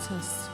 Jesus.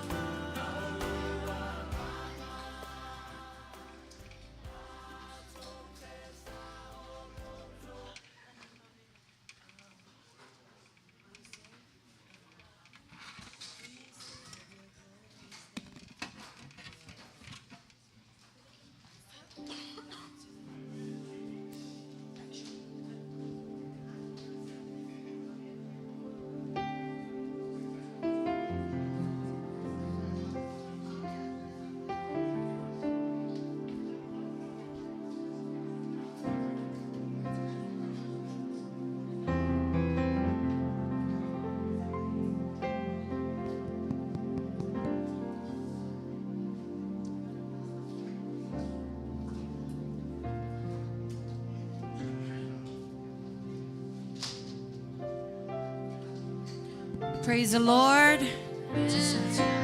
Praise the Lord.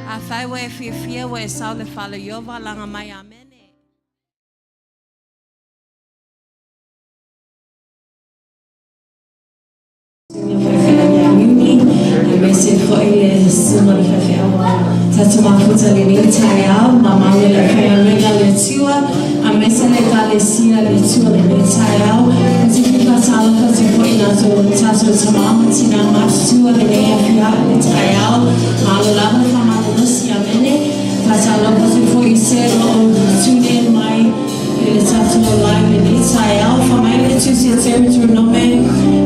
Afai we fia we saule fala yova langa mai amene. Mese foi semana tatu mafuta linitaya mama le family le tiwa amese le kalesia le tiwa le nitaya tifika sala kasi foi na so tatu tamama tina matu le afia le taya malo la mama no si amene pasalo kasi foi selo tune in my le tatu live le nitaya for my le tu se territory no me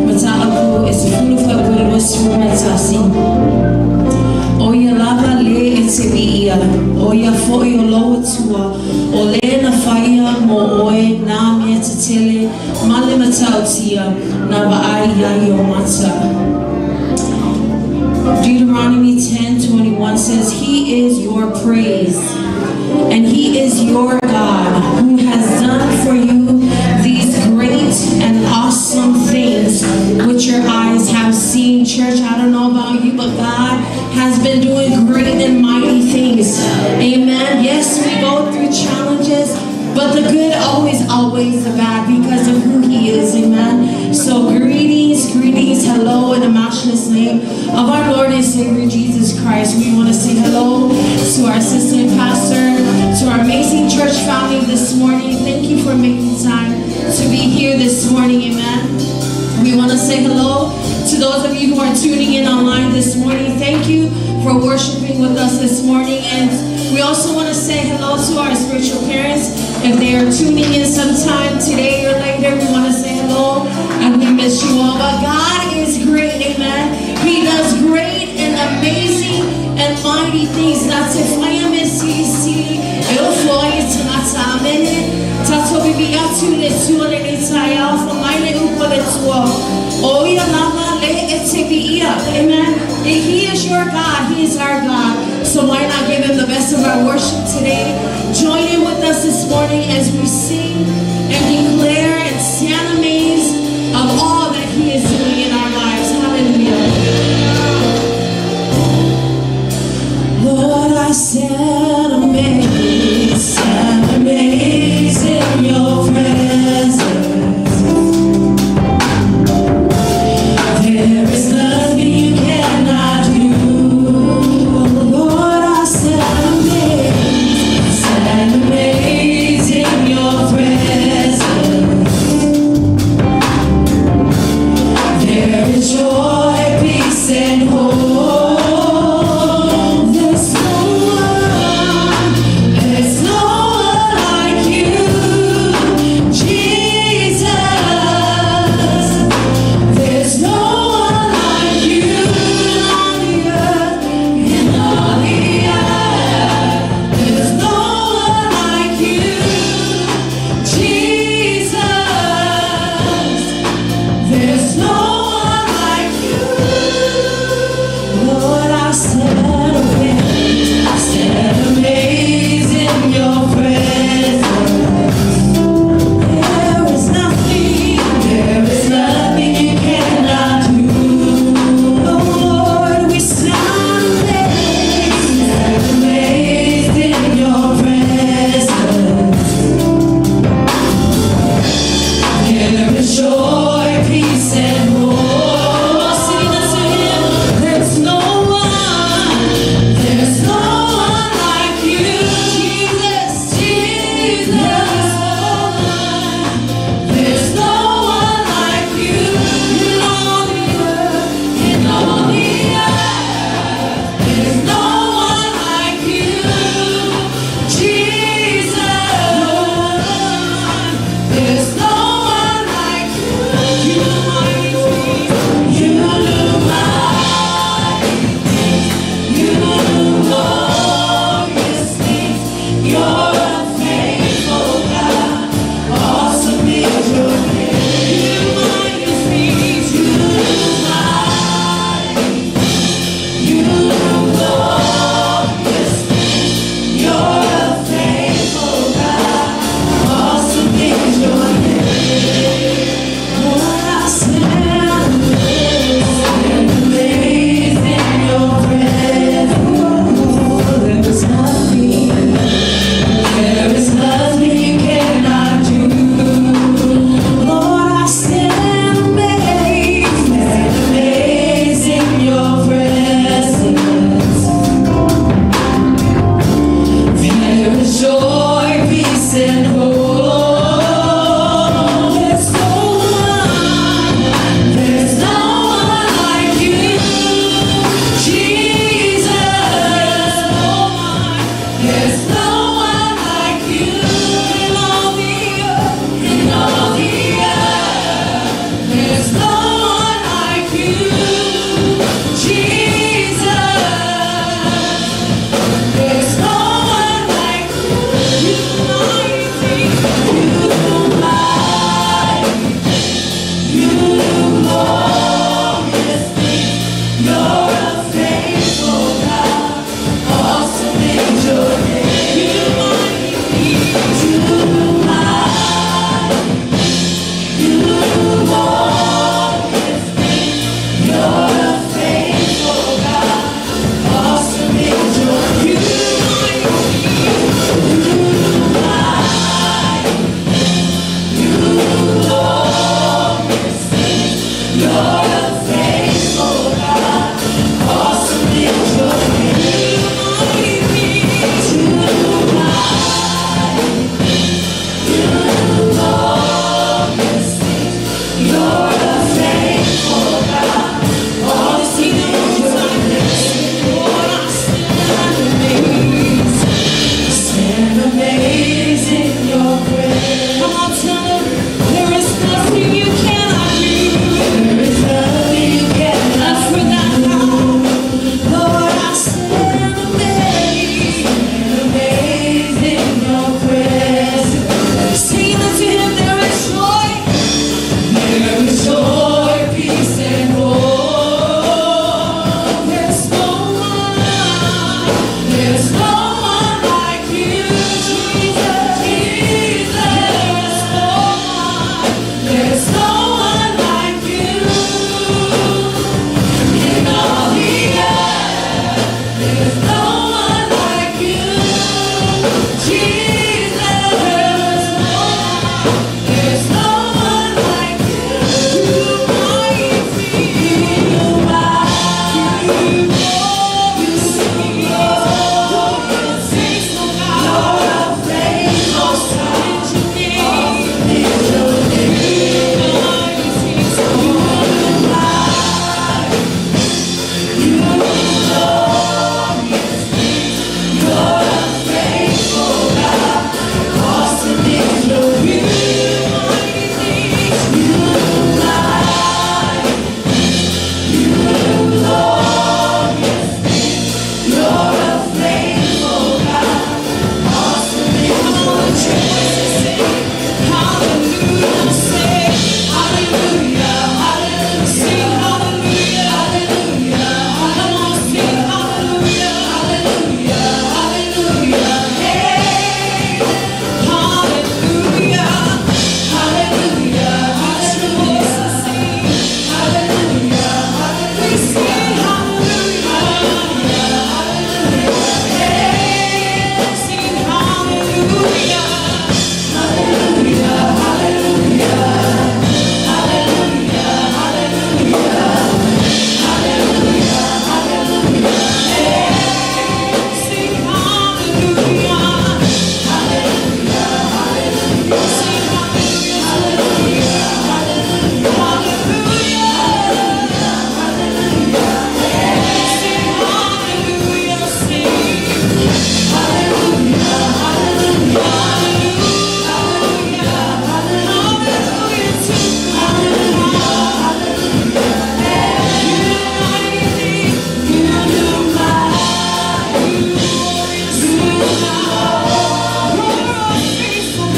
matalo is full of a was metasi Oya lava le etebia, oya foi o loa tua, o le na faia mo oe na mea tetele, male matautia, na waai o mata. Deuteronomy 10:21 says, He is your praise, and He is your God, who has done for you these great and awesome things which your eyes have seen. Church, I don't know about you, but God has been doing great and mighty things. Amen. Yes, we go through challenges, but the good always outweighs the bad because of who He is. Amen. So greetings, hello in the matchless name of our Lord and Savior Jesus Christ. We want to say hello to our assistant pastor, to our amazing church family this morning. Thank you for making time to be here this morning. Amen. We want to say hello to those of you who are tuning in online this morning. Thank you for worshiping with us this morning. And we also want to say hello to our spiritual parents. If they are tuning in sometime today or later, we want to say hello and we miss you all. But God is great, amen. He does great and amazing and mighty things. That's if I am in CC. Eu fui tonight, amen. Tato bibi atu le tua le netaya for my le upo le tua. Oh ya lama le etebia, amen. He is your God. He is our God. So why not give Him the best of our worship today? Join in with us this morning as we sing and declare and stand amazed of all that He is doing in our lives. Hallelujah. Lord, I stand amazed in your presence. There is nothing you cannot do. Lord, I stand amazed in your presence.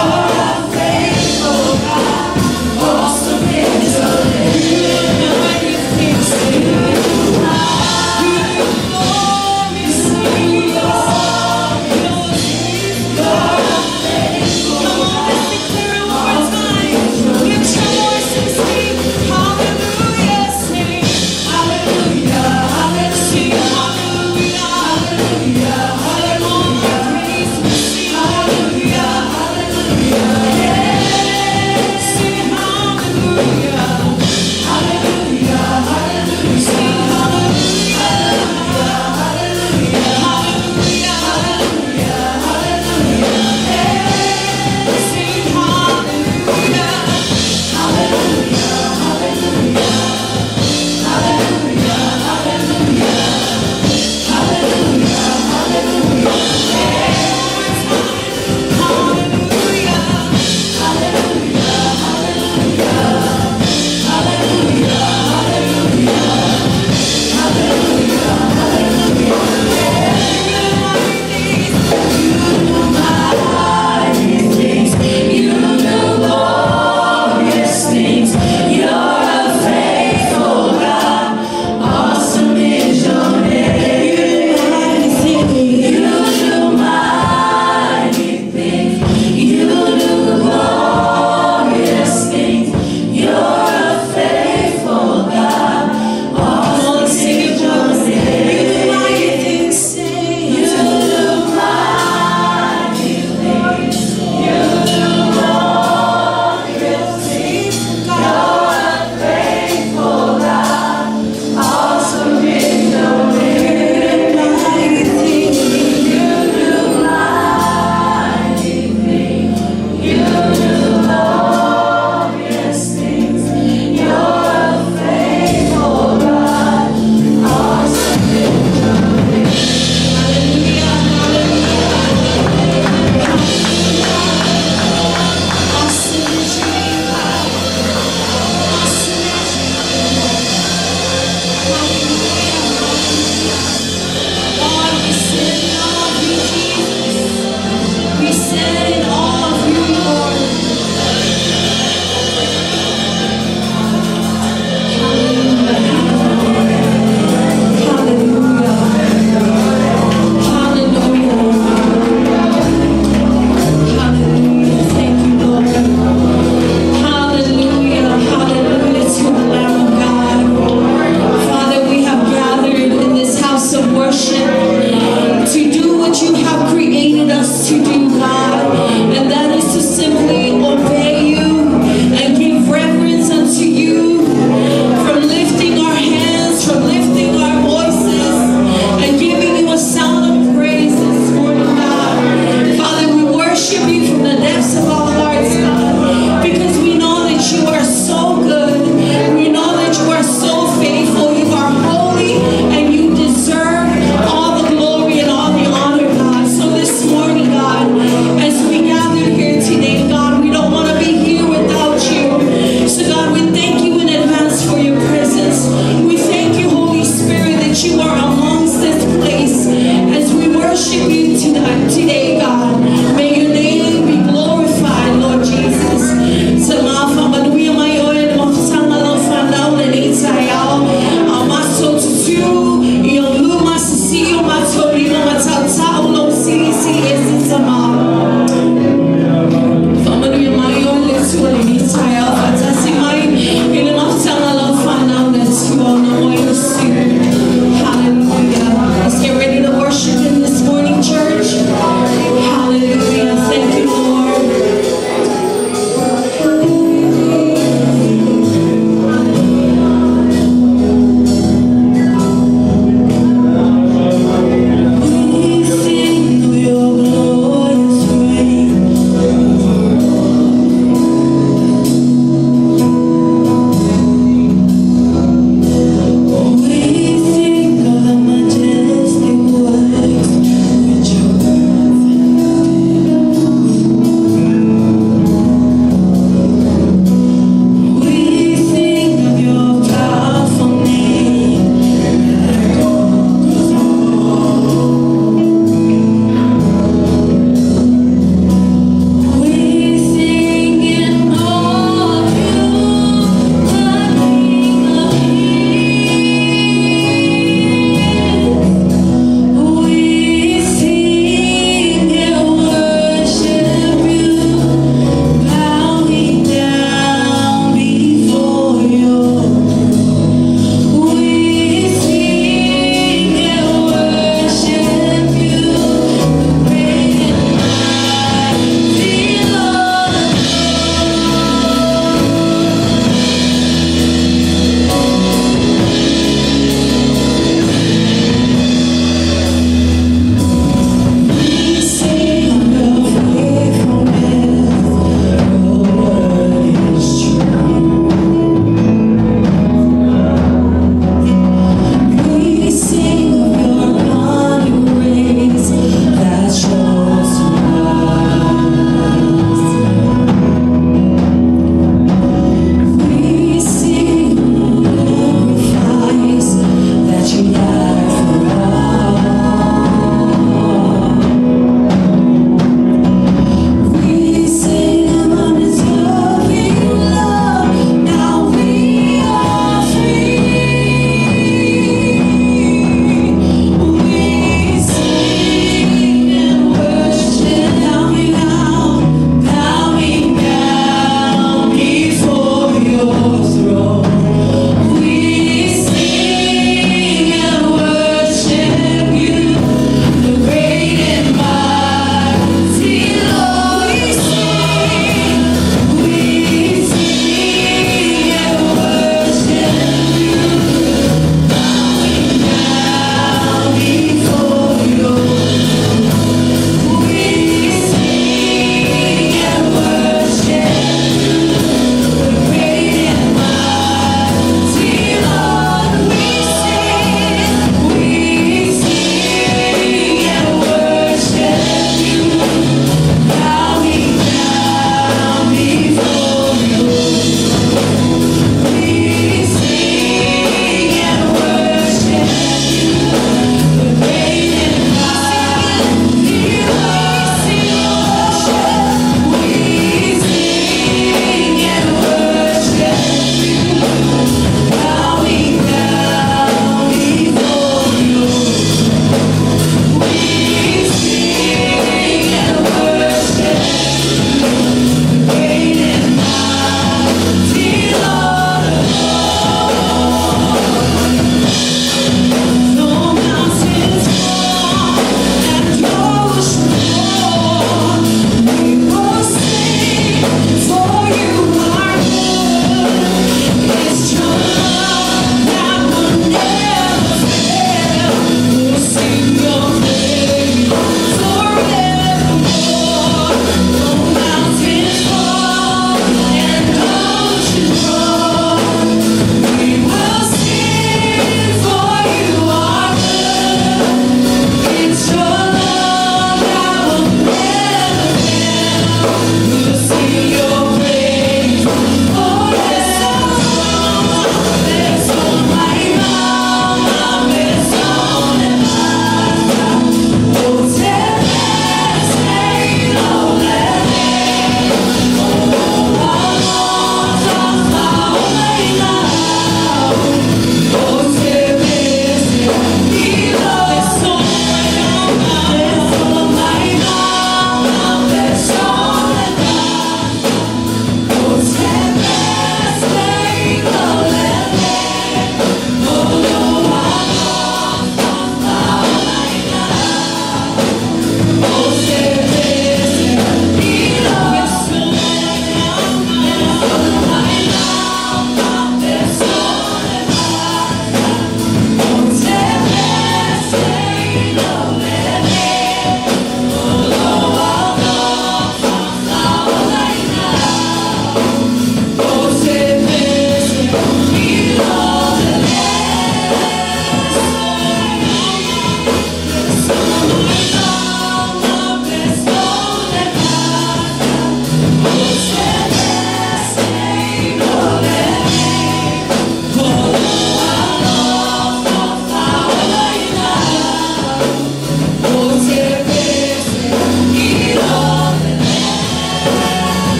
Hallelujah.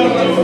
Hallelujah.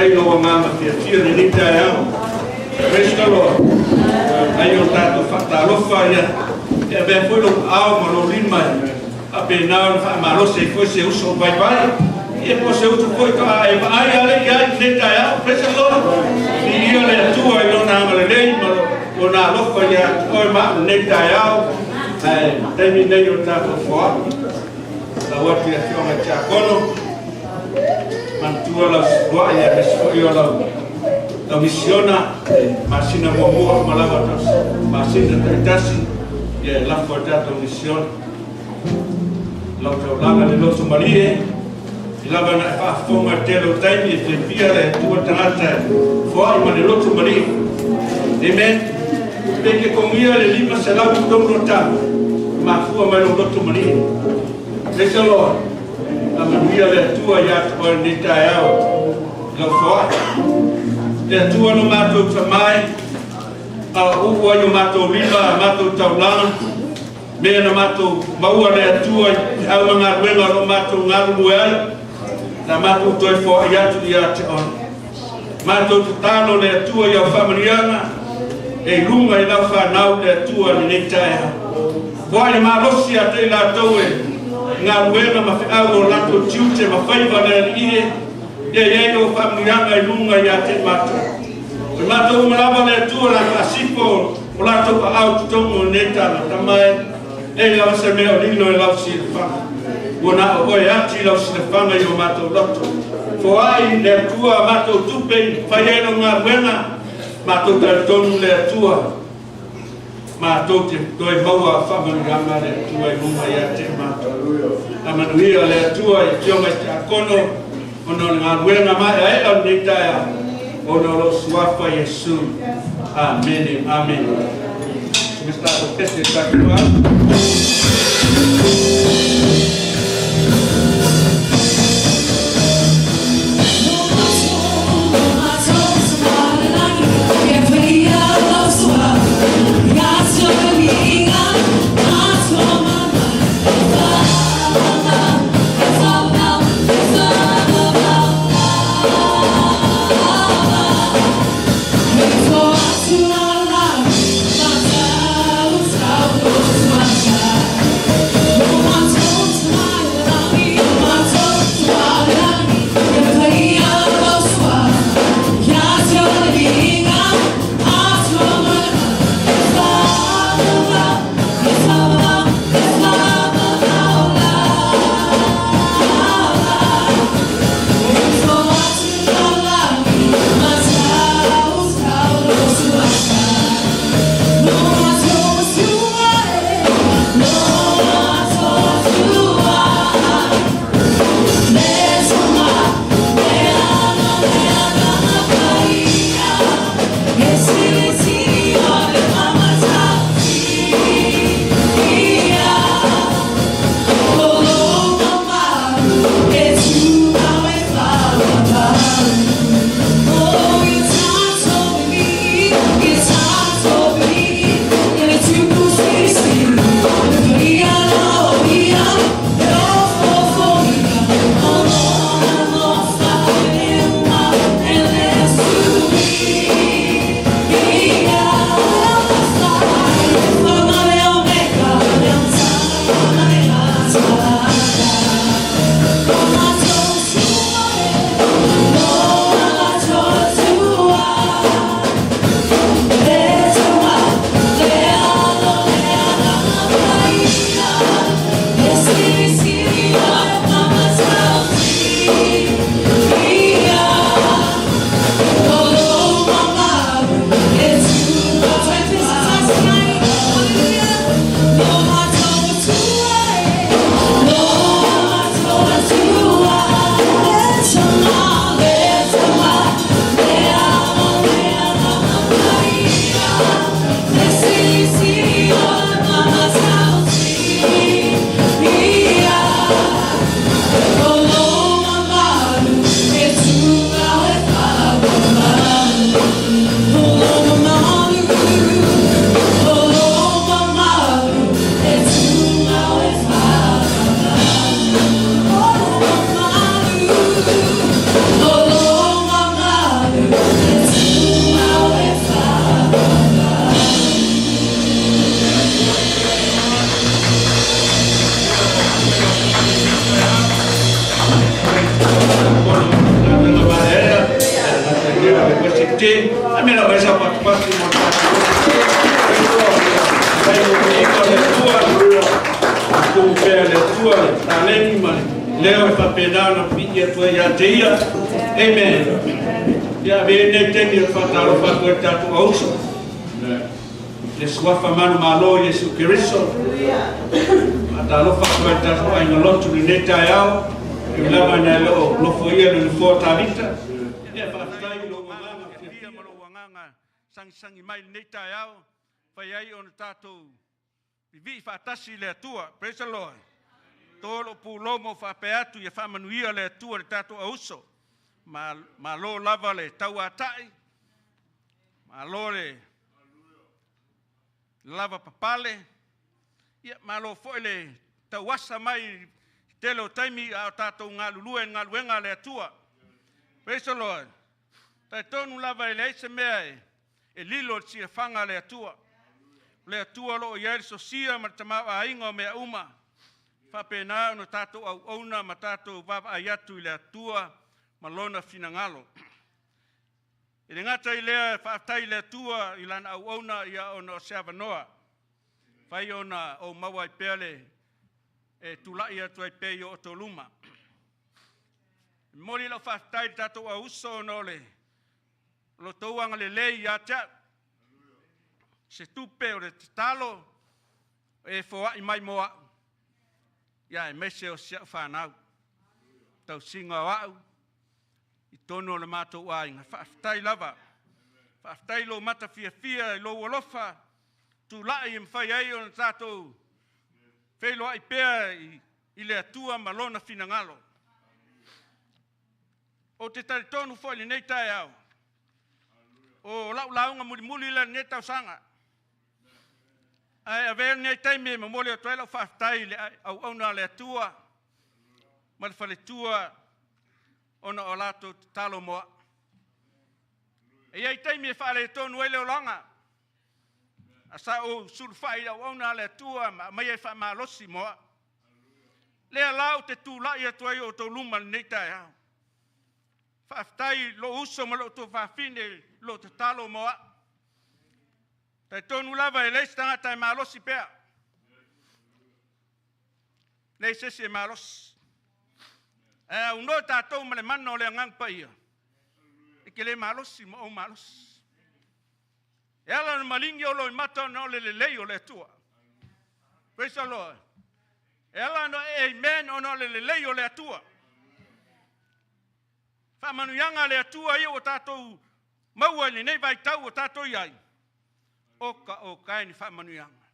Ai lo ngama fia ni tai au. Praise the Lord. Ai o tato fata lo faia. E be foi lo au ma lo lima. A be na ma lo se foi se uso vai vai. E po se uso foi ka ai ale ai ni tai au. Praise the Lord. Ni ia le tua i lo na ma le nei ma lo na lo faia o ma ni tai au. Ai te mi nei o tato fo. La wati a fiona cha kono. Mantua la sua ya mesoyo la misiona masina momo malavatos masina tritasi ya la fortata mission la langa le loto marie la bana fa fonga telo taimi e fiare tua tanata foi ma le loto marie amen perché con io le lima se la butono tanto ma fu ma le loto marie praise the Lord. La manuia le tua ya o ni tai au la foa le tua no mato tamai a u o no mato riba mato taulana me no mato maua le tua au nga ruenga no mato ngaru ai la mato toi fo ya tu ya te on mato talo le tua ya familiana e lunga i la fa nau le tua ni tai au le malosia te la toe nga ruenga ma fe au lato tiute ma faiva na ie ye no familianga lunga ya te mato mato malava le tu la classico lato au tongo neta na tamai e la se me o lino e la si fa bona o ya ti la si fa ma yo mato lato fo ai le tua mato tupe faieno nga ruenga mato tarton le tua ma tote doi maua familianga le tua e lunga ya te mato amanuia le tua e tionga te akono ono nga ruenga mai ai au neta ono lo suafa Yesu amen amen está o que se está te amela vai sa patu mo le tua taleni mani leo fa pedana pidia tua ya teia amen ya bene teni fa talo fa tua tatu auso le swafa manu malo Yesu Kristo atalo fa tua tatu ai ngolotu ni neta yao ilava na lo foia le fo tavita ya fa tai lo mama fia malo wanganga sang mai neta yao fa yai on tatu vivi fa tasi le tua praise the Lord tolo pulomo fa peatu ya fa manuia le tua le tatu auso ma lo lava le tau atai ma lo le lava papale ya ma lo fo le tau asa mai telo taimi a tatu ngaluenga le tua praise the Lord tai tonu lava le se mea e lilo si fanga le tua le tua lo ia so sia ma tama ainga me uma fa pena no tato au ona ma tato va ayatu le tua malona finangalo e ngata ile fa tai le tua ilana au ona ia ono savanoa fai ona o mawai pele e tula ia tu pe yo toluma moli lo fa tai tato au so no le lo toanga le ia cha se tupe o le talo e foa i mai moa ia e mese o sia whanau tau singa wau i tono le mato ai nga whaftai lava whaftai lo mata fia lo wolofa tu lai im whai ai o tato whelo ai pea i le atua malona finangalo o te tari tonu fo li nei tai au o launga muli le ne tau sanga ai ave nei tai me mo le toela fa tai le au ona le tua mal fa le tua ona olato talo mo e ai tai me fa le tonu ele olanga asa o sulfai au ona le tua mai fa malosi mo le lau te tu la ia tu ai o to luma nei tai au fa tai lo uso mo lo to fa fine lo te talo mo tai tonu lava e leis tanga tai malosi pea leis ese malos uno tatou ma le mano le ngang pa ia e ke le malosi mo o malos e ala na malingi o lo imata no le lei o le tua praise the Lord e ala no amen o no le lei o le tua fa manu yanga le tua ia o tatou maua ni nei vai tau o tatou iai o kai ni fa manu yanga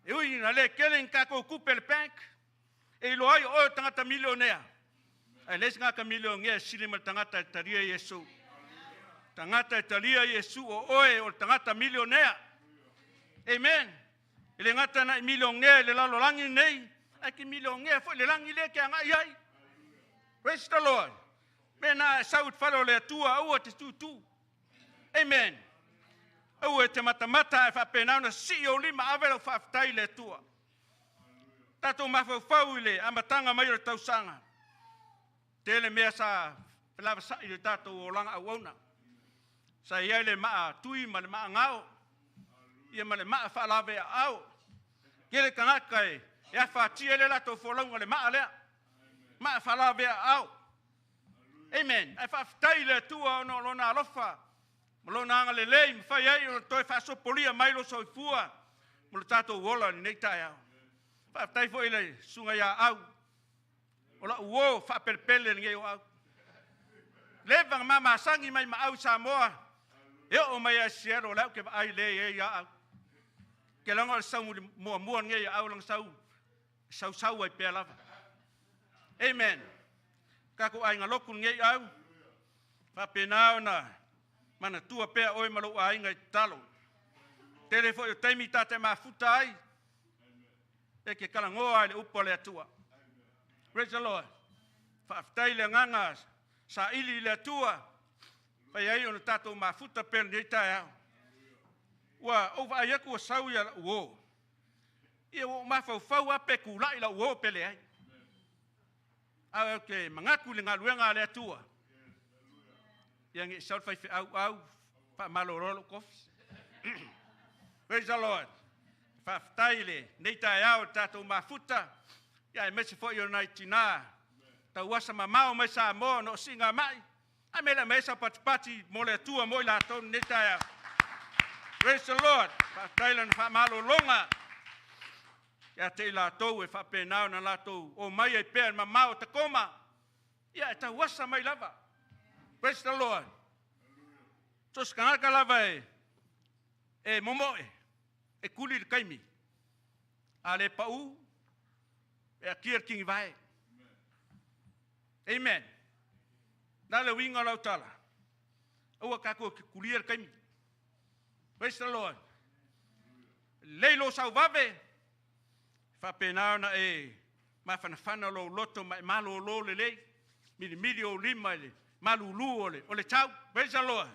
e ui na le kelen ka ko kupe le bank e lo ai o tangata milionea e les nga ka milionea sili ma tangata taria Yesu tangata taria Yesu o oe o tangata milionea amen ele ngata na milionea le lalo langi nei ai ki milionea fo le langi le ke anga iai praise the Lord mena saut falo le tua o te tu amen o te mata e fa pena na si o lima avelo fa tai le tua tato mafau le amatanga mai o tausanga tele mea sa lava sa i tato o langa awona sa ia le maa tui ma le maa ngao ia ma le maa fa lave au kele kanaka e fa tie le lato folonga le maa le maa fa lave au amen ai fa tai le tua no lona alofa Malona anga le lei mfai ai o toi fa so polia mai lo so fua mo tato wola ni nei tai au fa tai fo ile sunga ya au ola uo fa perpele ni au leva mama sangi mai ma au Samoa e o mai a siero la ke ai le ya au ke longa sa mo nge au lang sau ai pela amen ka ko ai ngaloku nge au fa penao na mana tua pea oi malo ai ngai talo telefo yo taimi tate mafuta ai e ke kala ngoa le upo le tua praise the Lord fa aftai le nganga sa ili le tua pa ai on tato mafuta pe ni ta wa ova ai ku sau ya wo e o mafau ape ku lai la wo pele ai okay mangaku le ngaluenga le tua Yang itself fai au fa malorolo kofs. Praise the Lord. Fa taile nei tai au tato mafuta. Ya mesi fo yo nai tina. Ta wasa mamao mai sa mo no singa mai. A mela mesa pati mo le tua mo la to nei tai au. Praise the Lord. Fa taile fa malolonga. Ya te la to e fa penao na la to o mai e pe mamao te koma. Ya ta wasa mai lava. Praise the Lord. So skanga lava e momoe e kuli de kaimi. Ale pau e kier king vai. Amen. Dale winga lautala. O ka ko kulier kaimi. Praise the Lord. Leilo sauvave. Fa penao na e ma fana lo loto ma malo lo le mili o lima le malulu ole chau. Praise the Lord.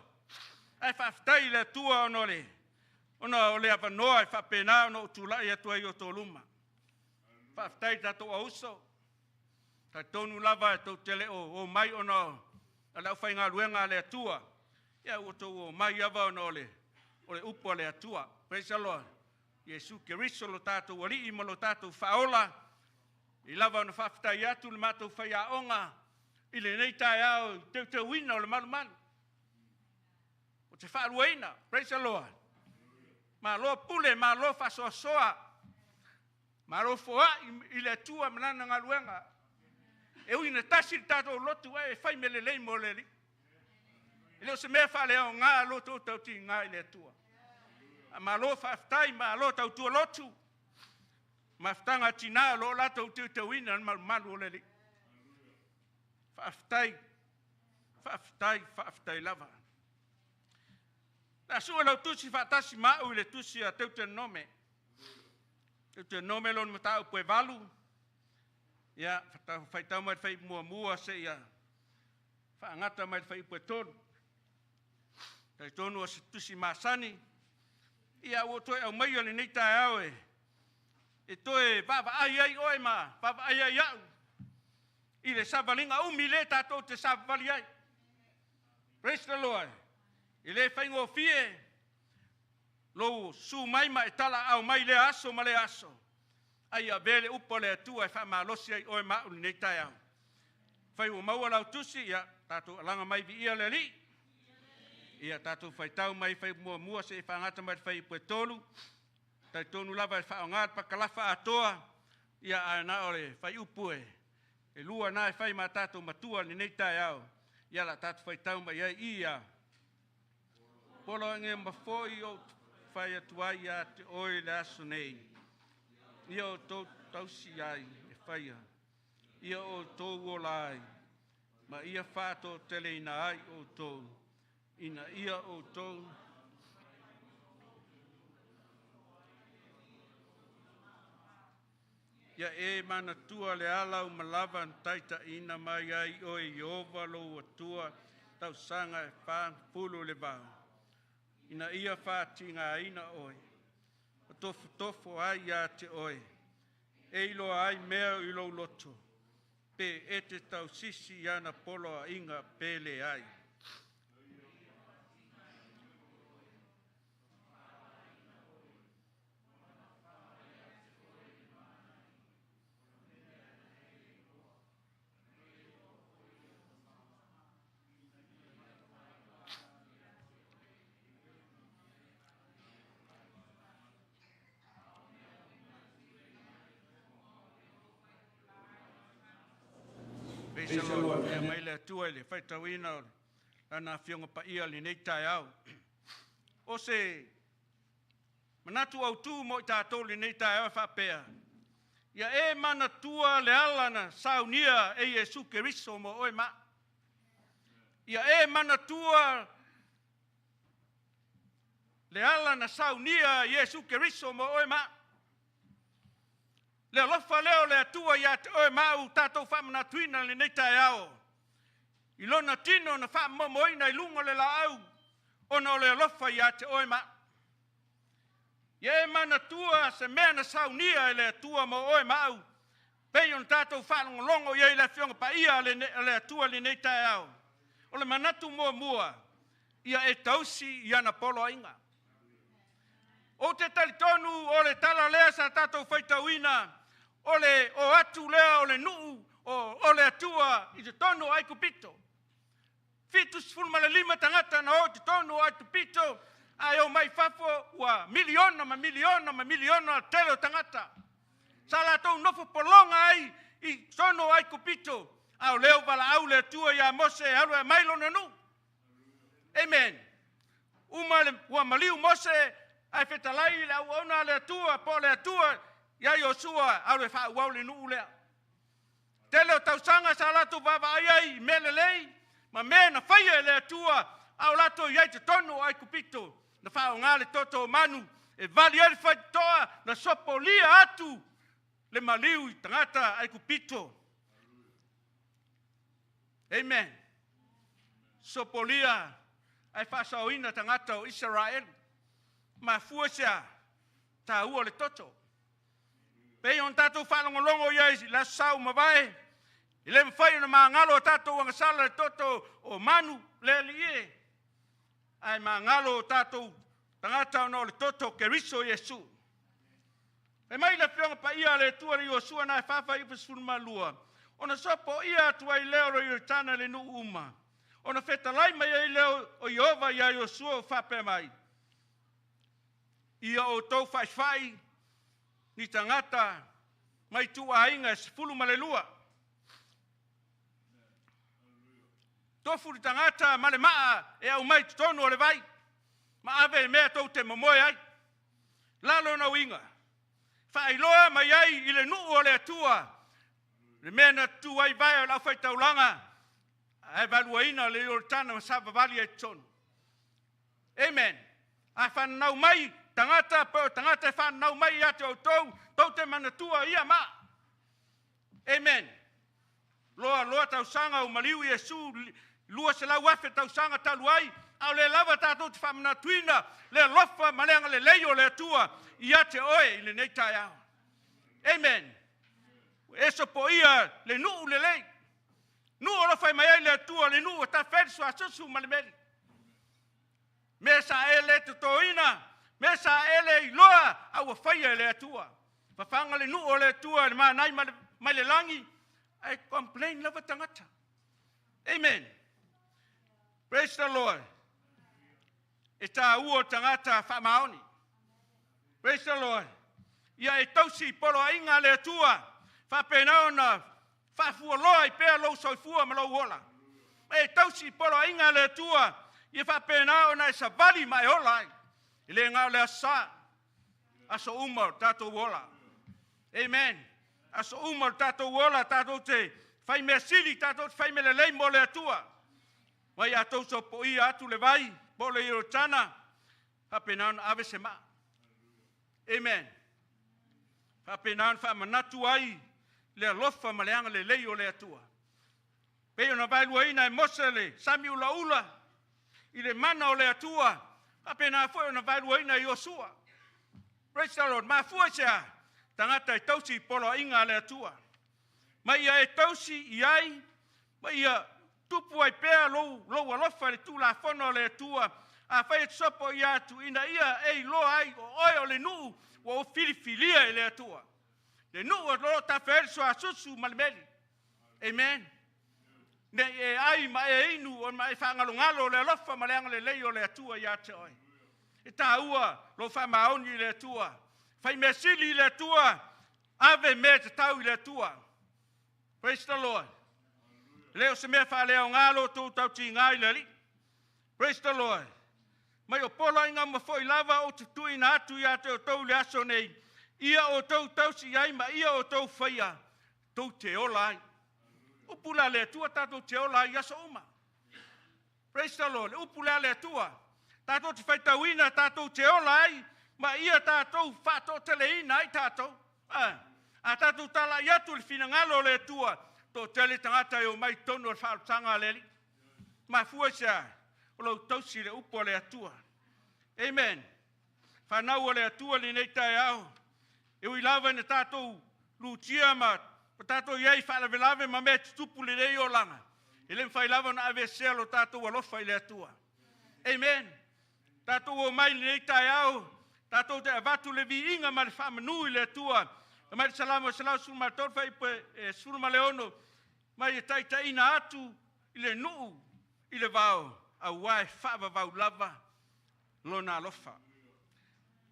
Ai fa ftai le tua onole. Ona ole ava noa fa pena no tula ia tua yo toluma. Fa ftai tato auso. Ta tonu lava to tele o mai ono. Ala fa nga luenga le tua. Ia o to o mai ava onole. Ole upo le tua. Praise the Lord. Yesu Keristo lo tato wali i mo lo tato faola. I lava no fa ftai atu le mato fa ia onga. Ile nei tai au te wina o le malu. O te whaaruaina. Praise the Lord. Ma lo pule, ma lo fasosoa. Ma lo foa i le tua manana ngā luenga. E uina tasi tato lotu e whai mele lei mo le li. Ile o se mea wha leo ngā loto tau ti ngā i le tua. Ma lo whaftai, ma lo tau tua lotu. Ma whtanga tina lo la tau te wina malu o le li. Whaftai lava. Na sua lau tusi whaatasi mau i le tusi a teu te nome. Teu te nome lo matau pue valu. Ia, whaitau mai whai mua se ia. Whaangata mai whai pue tonu. Tai tonu a se tusi masani. Ia o toi au mai o le nei tae au e. E toi baba ai oe ma. Baba ai au. I le savalinga umi le tatou te savali ai. Praise the Lord. I le whaingo fie. Lo su mai ma e tala au mai le aso ma le aso. Ai a vele upo le atua e whamalosi ai oe mau ni nei tai au. Whai o maua lau tusi ia tatou alanga mai vi ia le li. Ia tatou whaitau mai whai mua se e whangata mai whai pue tolu. Tai tonu lava e whaongat pa kalafa atoa. Ia aena ole whai upo e. E lua na e whai ma tatou matua ni nei tai au. Ia la tatou whaitau mai ai ia. Polo nge mafoi o whai atuai a te oe le aso nei. Ia o tō tausi ai e whaia. Ia o tō wolai. Ma ia whātō tele ina ai o tō. Ina ia o tō. Ia e mana tua le alau malawa taita ina mai ai o e Jehova lo atua tau sanga e wha pulu le vau. Ina ia wha tinga ina oi. O tofo ai a te oi. E ilo ai mea ilo loto. Pe e te tau sisi ana polo a inga pele ai. Praise the Lord. E mai le tua le whaitawina ana whionga pa ia li nei tai au. O se manatu au tū mo i tātou li nei tai au whapea. Ia e mana tua le alana saunia e Jesu Keristo mo oi ma. Ia e mana tua le alana saunia e Jesu Keristo mo oi ma. Le lofa leo le atua ia te oe mau tātou whamana tuina le nei tai ao. I lona tino na whamamoina i lungo le la au. Ona o le lofa ia te oe ma. Ia e mana tua se mea na saunia e le atua mo oe mau. Pei on tātou whanongo longo ia i le whionga pa ia le atua le nei tai ao. o le manatu mua ia e tausi ia na polo inga. O te talitonu o le tala lea sa tatou whaitauina, o atu lea o le nuu, o le atua i te tonu ai kupito. Fitus fulma le 5 tangata na o te tonu ai kupito, ai o mai fafo ua miliona ma miliona telo tangata. Sa la tau nofo polonga ai i tonu ai kupito, au leo wala au le atua ia Mose alu e mailo na nu. Amen. Ua maliu Mose ai fetalai le au ona le atua, po le atua, ia Yosua au le whauau le nuu lea. Tele tau sanga sa latu vava ai melelei, ma me na whaia le atua, au lato iai te tonu ai kupito, na whao ngā le toto manu, e vali ari whaitoa, na sopo lia atu, le maliu i tangata ai kupito. Amen. Sopo lia ai whasauina tangata o Israel, ma fuasea ta ua le toto. Pei on tatou whalongolongo iai la sau mawai, i le mwhai na maa ngalo o tatou wangasala le toto o manu le lie. Ai maa ngalo o tatou tangata ono le toto ke riso Yesu. E mai le whionga pa ia le tua le Yosua na e whawha i pasunu malua. Ona sopo ia atua i leo ro i tana le nu uma. Ona whetalai mai i leo o Iova ia Yosua o whape mai. Ia o tau whai ni tangata mai tua ainga sifulu malelua. Tofu ni tangata male maa e au mai tonu o le vai. Ma ave mea tau te momoe ai. Lalo na winga. Whailoa mai ai i le nuu o le atua. Le mea na tu ai vai o lau whai taulanga. Ai valua ina le Yordana ma sava vali ai tonu. Amen. A whanau mai tangata po tangata whanau mai ate o tau te manatua ia ma. Amen. Loa tau sanga o maliu Yesu lua se lau wafe tau sanga talu ai au le lava tatou te whamanatuina le lofa maleanga le leio le atua ia te oe i le nei tai au. Amen. Eso po ia le nuu le lei. Nuu o lofai mai ai le atua le nuu o ta wherisu a susu malemeli. Me sa ele te toina, me sa ele i loa au a whaia le atua. Whawhanga le nuu o le atua le maa nai mai le langi, ai complain lava tangata. Amen. Praise the Lord. E tā ua tangata whamaoni. Praise the Lord. Ia e tausi polo inga le atua, whapenao na whafua loa i pēr lau soifua ma lau hola. E tausi polo inga le atua, ia whapenao na e sa vali mai hola ai. I le ngau le asa, aso umar tātou hola. Amen. Aso umar tātou hola, tātou te whai mea sili, tātou te whai mea lei mo le atua. Mai atou so po i atu le vai, po le Yordana, whapenao na ave se maa. Amen. Whapenao na whamanatu ai, le alofa ma leanga le lei o le atua. Peo na vailua ina e Mose le sami ula ula, i le mana o le atua, whapenao fwoi na vailua ina i Yosua. Praise the Lord. Ma fua sea, tangata e tausi polo inga le atua. Mai ia e tausi i ai, mai ia tupu ai pēr lou alofa le tu la fono le atua, a whai e sopo i atu ina ia e loa ai o oi o le nuu, o filifilia e le atua. Le nuu o lo ta wheriso a susu malimeli. Amen. Ne e ai ma e inu o ma e whangalongalo le alofa ma leanga le lei o le atua i ate oi. E tā ua lo whamaoni le atua. Whai mea sili le atua, ave mea te tau i le atua. Praise the Lord. Leo se mea whaleo ngalo tō tau ti ngai le li. Praise the Lord. Mai o pola inga mawhoi lava o te tui na atu i ate o tau le aso nei. Ia o tau tausi ai ma ia o tau whaia. Tau te ola ai. Upula le atua tātou te ola ai aso uma. Praise the Lord. Upula le atua. Tātou te whaitauina tātou te ola ai. Ma ia tātou whato teleina ai tātou. A tātou tala i atu le fina ngalo le atua. Tō tele tangata i o mai tonu o whaotanga leli. Ma fua sea. O lau tausi le upo le atua. Amen. Whanau o le atua li nei tai au. E ui lava na tātou lutia ma. O tātou iei whalavelave ma mea tupu le rei o langa. Ele mfailava na avesea lo tātou alofa ile atua. Amen. Tātou o mai nei tai au. Tātou te avatu le vi inga ma le whamanu ile atua. Mai salamo salau surma torfa i surma leono. Mai e taita ina atu ile nuu ile vau. A wai whaava vau lava lona alofa.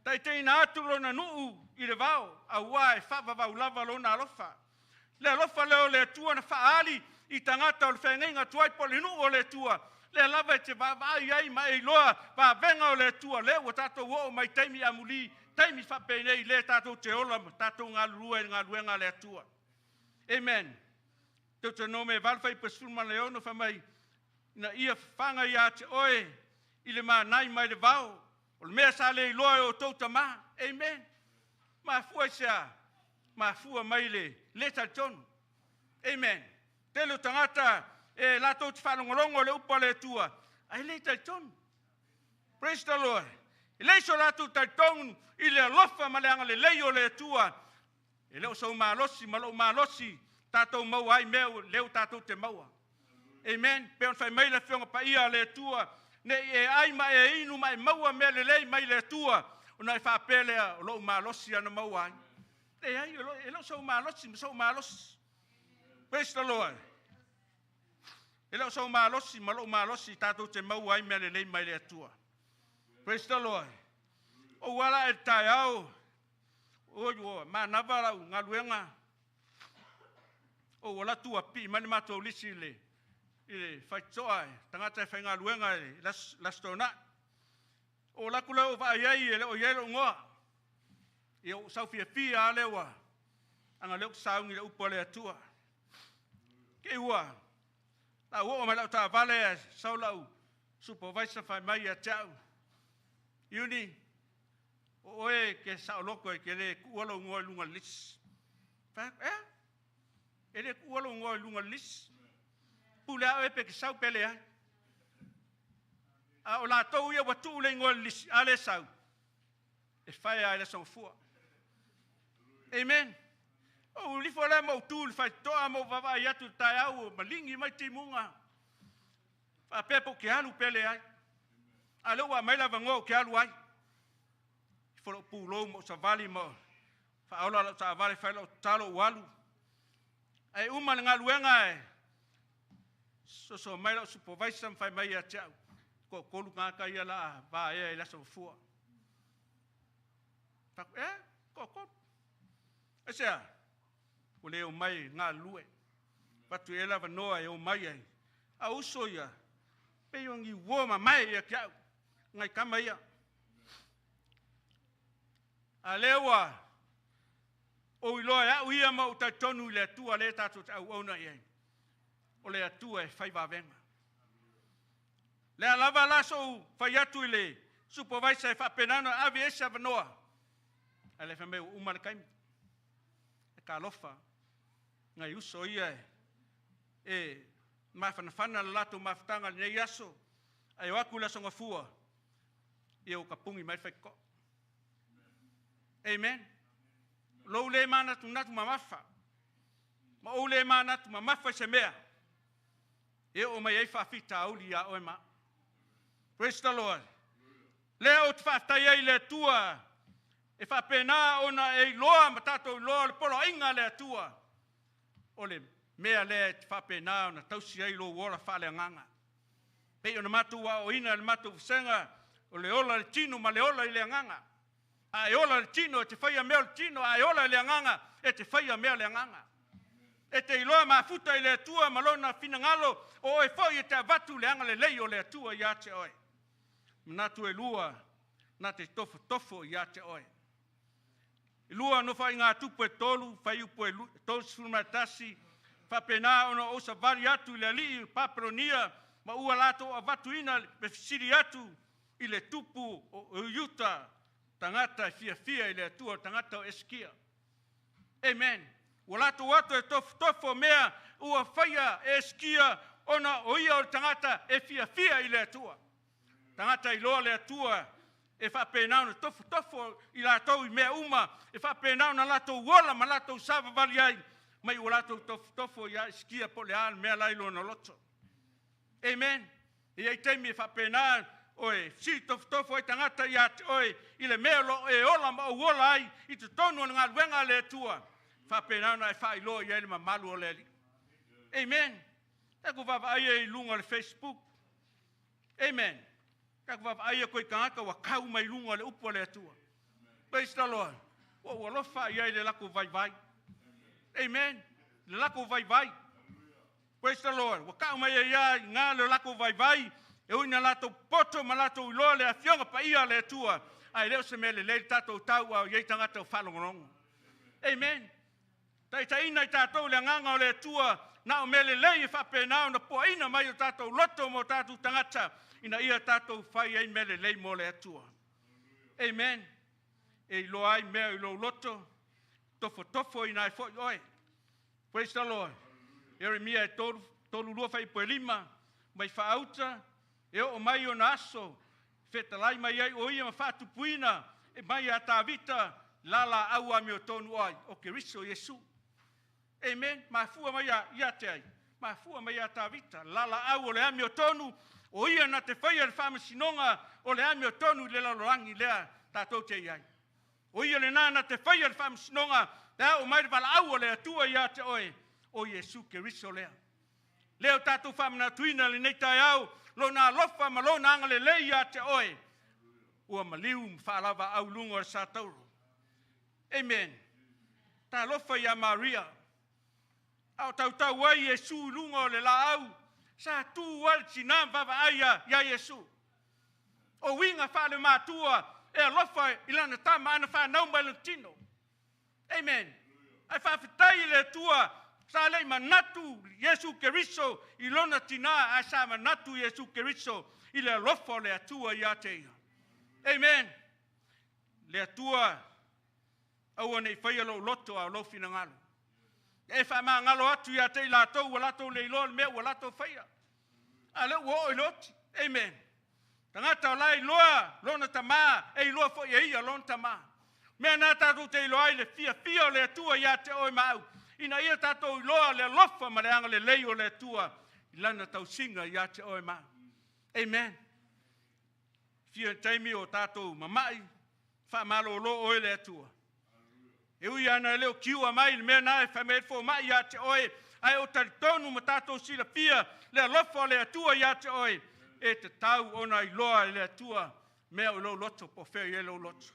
Taita ina atu lona nuu ile vau. A wai whaava vau lava lona alofa. Le alofa leo le atua na whaali I tangata o le whengenga tuai po le nuu o le tua. Le lava e te vavai ai ma e loa pa venga o le tua. Le o tatou o mai taimi amuli. Taimi whapenei le tatou te ola tatou ngā lua ngā luenga le tua. Amen. Tau te nome valwhai pa sulma le ono whamai. Na ia whanga ia te oe. I le maa nai mai le vau. O le mea sa le loa o tauta maa. Amen. Ma fua sea. Ma fua mai le talitonu. Amen. Telo tangata e lato te whanongolongo le upa le tua. Ai le talitonu. Praise the Lord. I le so lato talitonu I le alofa ma le anga le leio le tua. E leo sau maalosi, malo maalosi. Tatou mau ai meo, leo tatou te maua. Amen. Pe on fai mai le whionga pa ia le tua. Ne e ai ma e inu mai maua me le lei mai le tua. Ona e whapelea o lo maalosi ana maua ai. E ai, e leo sau maalosi, sau maalosi. Praise the Lord. E leo sau maalosi, malo maalosi, tatou te maua ai me le lei mai le tua. Praise the Lord. O wala e tai au. O yo ma navala nga luenga. O wala tua pi mani mato lisi le faitoa tangata e nga luenga las tona. O la kula o va ai ele o yelo ngoa. E o sau fia alewa. Anga leo sau ni le upole atua. Ke ua. La o ma la ta vale sau lau supervisor fa mai a tau. Uni oe ke sa loko ke le kuolo ngoi lunga lis. Fa ele kuolo ngoi lunga lis. Pula e pe ke sau pele ai. A o la tou ia watu le ngoi lis ale sau. E fai ai le son fua. Amen. O li fo le mo tu fai toa mo vava ia tu tai au malingi mai timunga. Fa pepo ke alu pele ai. Ale wa mai la vango ke alu ai. Folo pulo mo sa vali mo. Fa ola sa vali fa lo talo walu. Ai uma nga luenga e. So mai lo supervisor fa mai a chau. Ko kolu nga ka ia la va e la so fu. Ta ko. Esa. O le o mai nga lue. Patu ela va noa e o mai ai. A uso ia. Pe yongi wo ma mai ia chau. Ngai kama ia. Alewa o iloa ya uia ma uta tonu le tua le tatu au ona ye o le tua e fai vavenga le alava la so fai atu le supervisor fa penano aviesa vanoa ale fa me umar kai e kalofa ngai uso ia e ma fana lato maftanga ne yaso ai wakula songa fua e o kapungi mai fai ko. Amen. Lo le mana tu natu mamafa. Ma o le mana tu mamafa se mea. E o mai fa fita uli ya o ma. Praise the Lord. Leo te fa tai le tua. E fa pena ona e loa matato loa le polo inga le tua. O le mea le te fa pena ona tausi ai lo wala fa le nganga. Pe ona matu wa o ina le matu senga o le ola le tino ma le ola le nganga. Ai ola le tino te fai a mea le tino, ai ola le nganga e te fai a mea le nganga. E te iloa mafuta i le tua malona fina ngalo o e foi e te avatu le anga le lei o le tua i ate oe. Manatu e lua na te tofo i ate oe. I lua no fai ngā tupu e tolu, fai upu e tolu surumatasi, fa pena ono o sa vari atu i le li papronia, ma ua lato avatu ina me fisiri atu i le tupu o yuta, tangata fia i le atua, tangata o eskia. Amen. Walato watu e tofo mea ua whaia eskia ona o ia o tangata e fia i le atua. Tangata i loa le atua e whapenau na tofo i la tau i mea uma e whapenau na lato wola ma lato sava vali ai mai o lato tofo i a eskia po le al mea lailo na loto. Amen. Ia I teimi whapena, oe, si tofo I tangata ia oe, I le mea lo e ola ma uola ai, I te tonu o ngā luenga le tua. Whapena na e whai loa I ele ma malu o le li. Amen. Taku wawa ai e lunga le Facebook. Amen. Taku wawa ai e koe kangaka wa kau mai lunga le upo le tua. Praise the Lord. Wa lofa ia le lako vai vai. Amen. Le lako vai vai. Praise the Lord. Wa kau mai ia ngā le lako vai vai. E uina lato poto ma lato uloa le afionga pa ia le tua. Ai leo se me le tato tau au iei tangata o whalongonongo. Amen. Ta ina I tātou le nganga o le tua. Na o mele lei e whapenao na po ina mai o tātou loto mo tātou tangata. Ina ia tātou whai ei mele lei mo le atua. Amen. E lo ai mea I lo loto. Tofo ina e fo oe. Praise the Lord. Jeremia e tolu lua whai po lima. Mai whaauta. E o mai o na aso. Whetalai mai ai o ia ma whatupuina. E mai a tāvita. Lala aua me o tonu ai. O ke riso Yesu. Amen. Mafua mai ia te ai. Mafua mai a tāvita. Lala au o le ami o tonu. O ia na te whaia le whamasinonga. O le ami o tonu le lalorangi lea tātou te iai. O ia le nā na te whaia le whamasinonga. Lea o mai le wala au o le atua ia te oe. O Yesu ke riso lea. Leo tātou whamana tuina le nei tai au. Lo nā lofa ma lo nā angale le ia te oe. Ua maliu mwhalawa au lunga o sa tauro. Amen. Tā lofa ia Maria. Au tau ai Yesu lunga o le la au. Sa tu wal tina vava aia ya Yesu. O winga whale mātua e alofa ilana tama ana whanau mai lantino. Amen. Ai whawhitai le tua sa lei manatu Yesu Keriso ilona tina ai sa manatu Yesu Keriso I le alofa le atua ia te ia. Amen. Le atua au nei whaia lo loto au lo fina ngalo. E wha maa ngalo atu ia te latou, wa latou leilo le mea, wa latou whaia. A leo wo iloti. Amen. Tangata o lai loa, lona tamaa, e iloa fo ia ia lona tamaa. Mea nā tātou te iloa le fia o le atua ia te oi mau. Ina ia tātou iloa le lofa ma le anga le lei o le atua. Ilana tau singa ia te oi mau. Amen. Fia taimi o tātou mamai, wha malo lo oi le atua. E ui ana leo kiua mai le mea nae whamea fo mai ia te oe. Ai o taritonu ma tātou sila pia le alofa le atua ia te oe. E te tau ona I loa le atua mea o lo loto po whea I lo loto.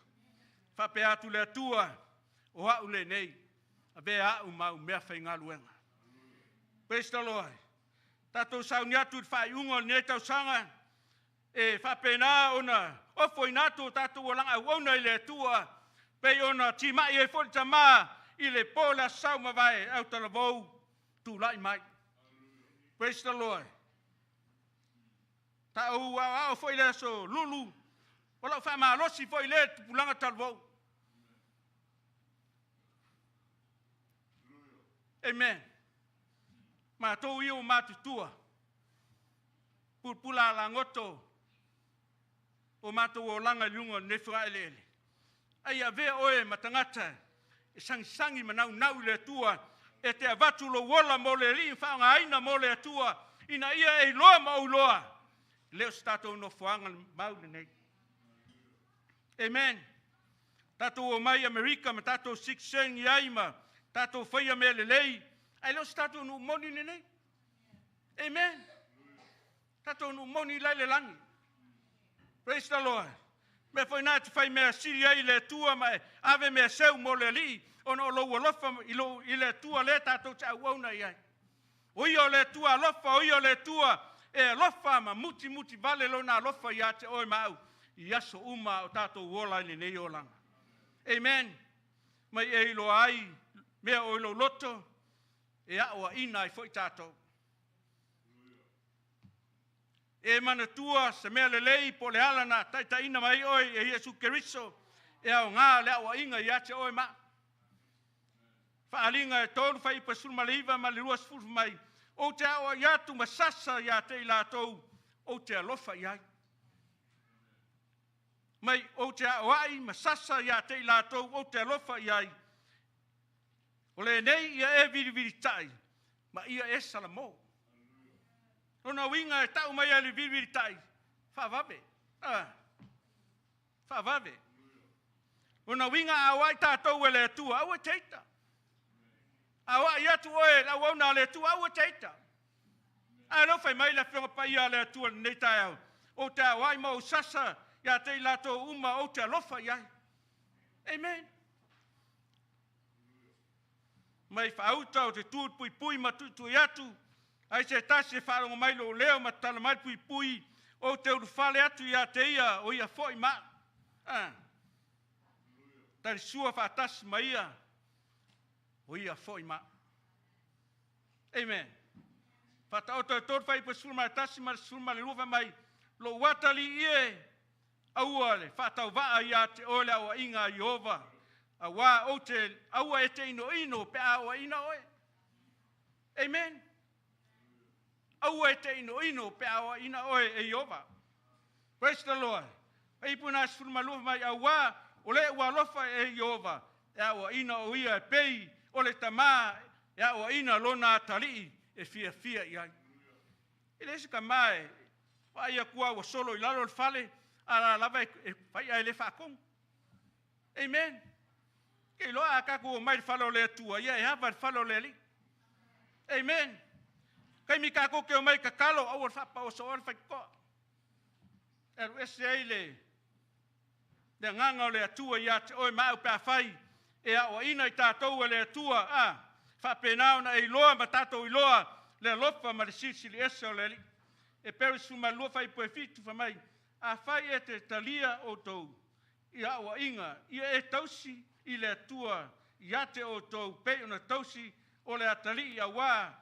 Whape atu le atua o au le nei. A bea au mau mea whai ngā luenga. Praise the Lord. Tātou sauni atu whai ungo ne tau sanga. E whape nā ona ofo I nātou tātou o langa uona I le atua. Pei ona ti mai e foli tama I le pola sau ma vai au tala vau tu lai mai. Praise the Lord. Ta au foi le so lulu. Wala fa ma losi foi le pulanga tala vau. Amen. Ma to iu ma tutua. Pula la ngoto. O mato o langa lungo ne fra ele. Ai ave oe matangata e sangi manau le tua e te avatu lo wola mo le li whaanga aina mo le tua ina ia e loa mau loa leo stato no whaanga mau le nei. Amen. Tato o mai Amerika ma tato 6 seng iaima tato whaia me le lei ai leo stato no moni le nei. Amen. Tato no moni lai le langi. Praise the Lord. Me foi nā te whai mea siri ai le tua mai ave mea seu mo le li ono lo lofa I le tua le tātou te au auna iai. O ia le tua lofa, o ia le tua e lofa ma muti vale lo nā lofa ia te oi mau I aso uma o tātou wola I le nei o langa. Amen. Mai e ilo ai mea o ilo loto e aoa ina I foi tātou. E mana tua se mea le lei po le alana taita ina mai oi e Yesu Keriso e au ngā le awa inga I ate oi ma. Whaalinga e tōru whai pa sulma le iwa ma le ruas fulfu mai. O te awa iatu masasa ia te I lātou o te alofa iai. Mai o te awa ai masasa ia te I lātou o te alofa iai. O le nei ia e viri tai ma ia e salamo. Ona winga e tau mai ali vivi tai. Whawave. Whawave. Ona winga awai tātou e le tua, aua teita. Awa ia tu oe, la wauna le tua, aua teita. Alo fai mai la whenga pai a le tua nei tai au. O te awai mau sasa, ia te lato uma o te alofa iai. Amen. Mai whauta o te tūt pui pui matutu i atu. Ai se tasi e wharongo mai lo leo ma tala mai pui pui. O te uru whale atu ia te ia o ia fōi ma. Tari sua whātasi mai ia. O ia fōi ma. Amen. Whata o te tōr whai pa sulma tasi ma sulma le ruwa mai. Lo watali ie. Aua le whātau waa ia te ole awa inga Jehova. Awa o te aua e te ino pe awa ina oe. Amen. Aua e te ino pe awa ina oe e Jehova. Praise the Lord. Ei puna sulma lufa mai awa o le ua lofa e Jehova. E awa ina o ia e pei o le tama e awa ina lona tali e fia iai. E lesi ka mai wa ia kua wa solo i lalo le fale ala lava e fai ai le whakong. Amen. Ke loa a kako o mai whalo le tua, ia e hapa whalo le li. Amen. Kai mi kako ke o mai kakalo, au al whapa o so al whai koa. Eru ese ei le nganga o le atua ia te oi mau pia whai, e awa ina i tātou le atua, whapenao na e loa ma tātou i loa, le lofa ma le sisili ese o le li. E peri suma lua whai poe fitu whamai, a whai e te talia o tau, i awa inga, ia e tausi, i le atua i ate o tau pei ona tausi o le atali i awa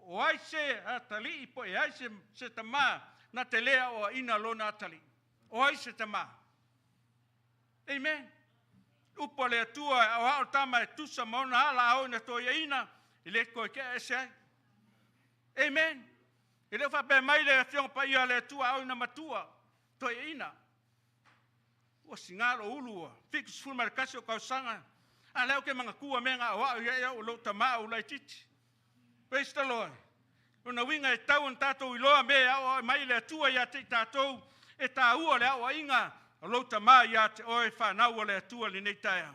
o aise atali i po e aise se tama na te lea o ina lona atali o aise tama. Amen. Upo le atua o hao tama e tusa maona ala au na toia ina i le koe ke ese ai. Amen. I le whape mai le fiong pa ia le atua au na matua toia ina. O singaro ulua, fikus fulma kasi o kausanga. A leo ke mga kua menga o ia o lo tama o lai titi. Praise the Lord. Una winga e tau an tātou iloa me au mai le atua ia te tātou e tā ua le au inga o lo tama ia te oe whanau o le atua li nei taia.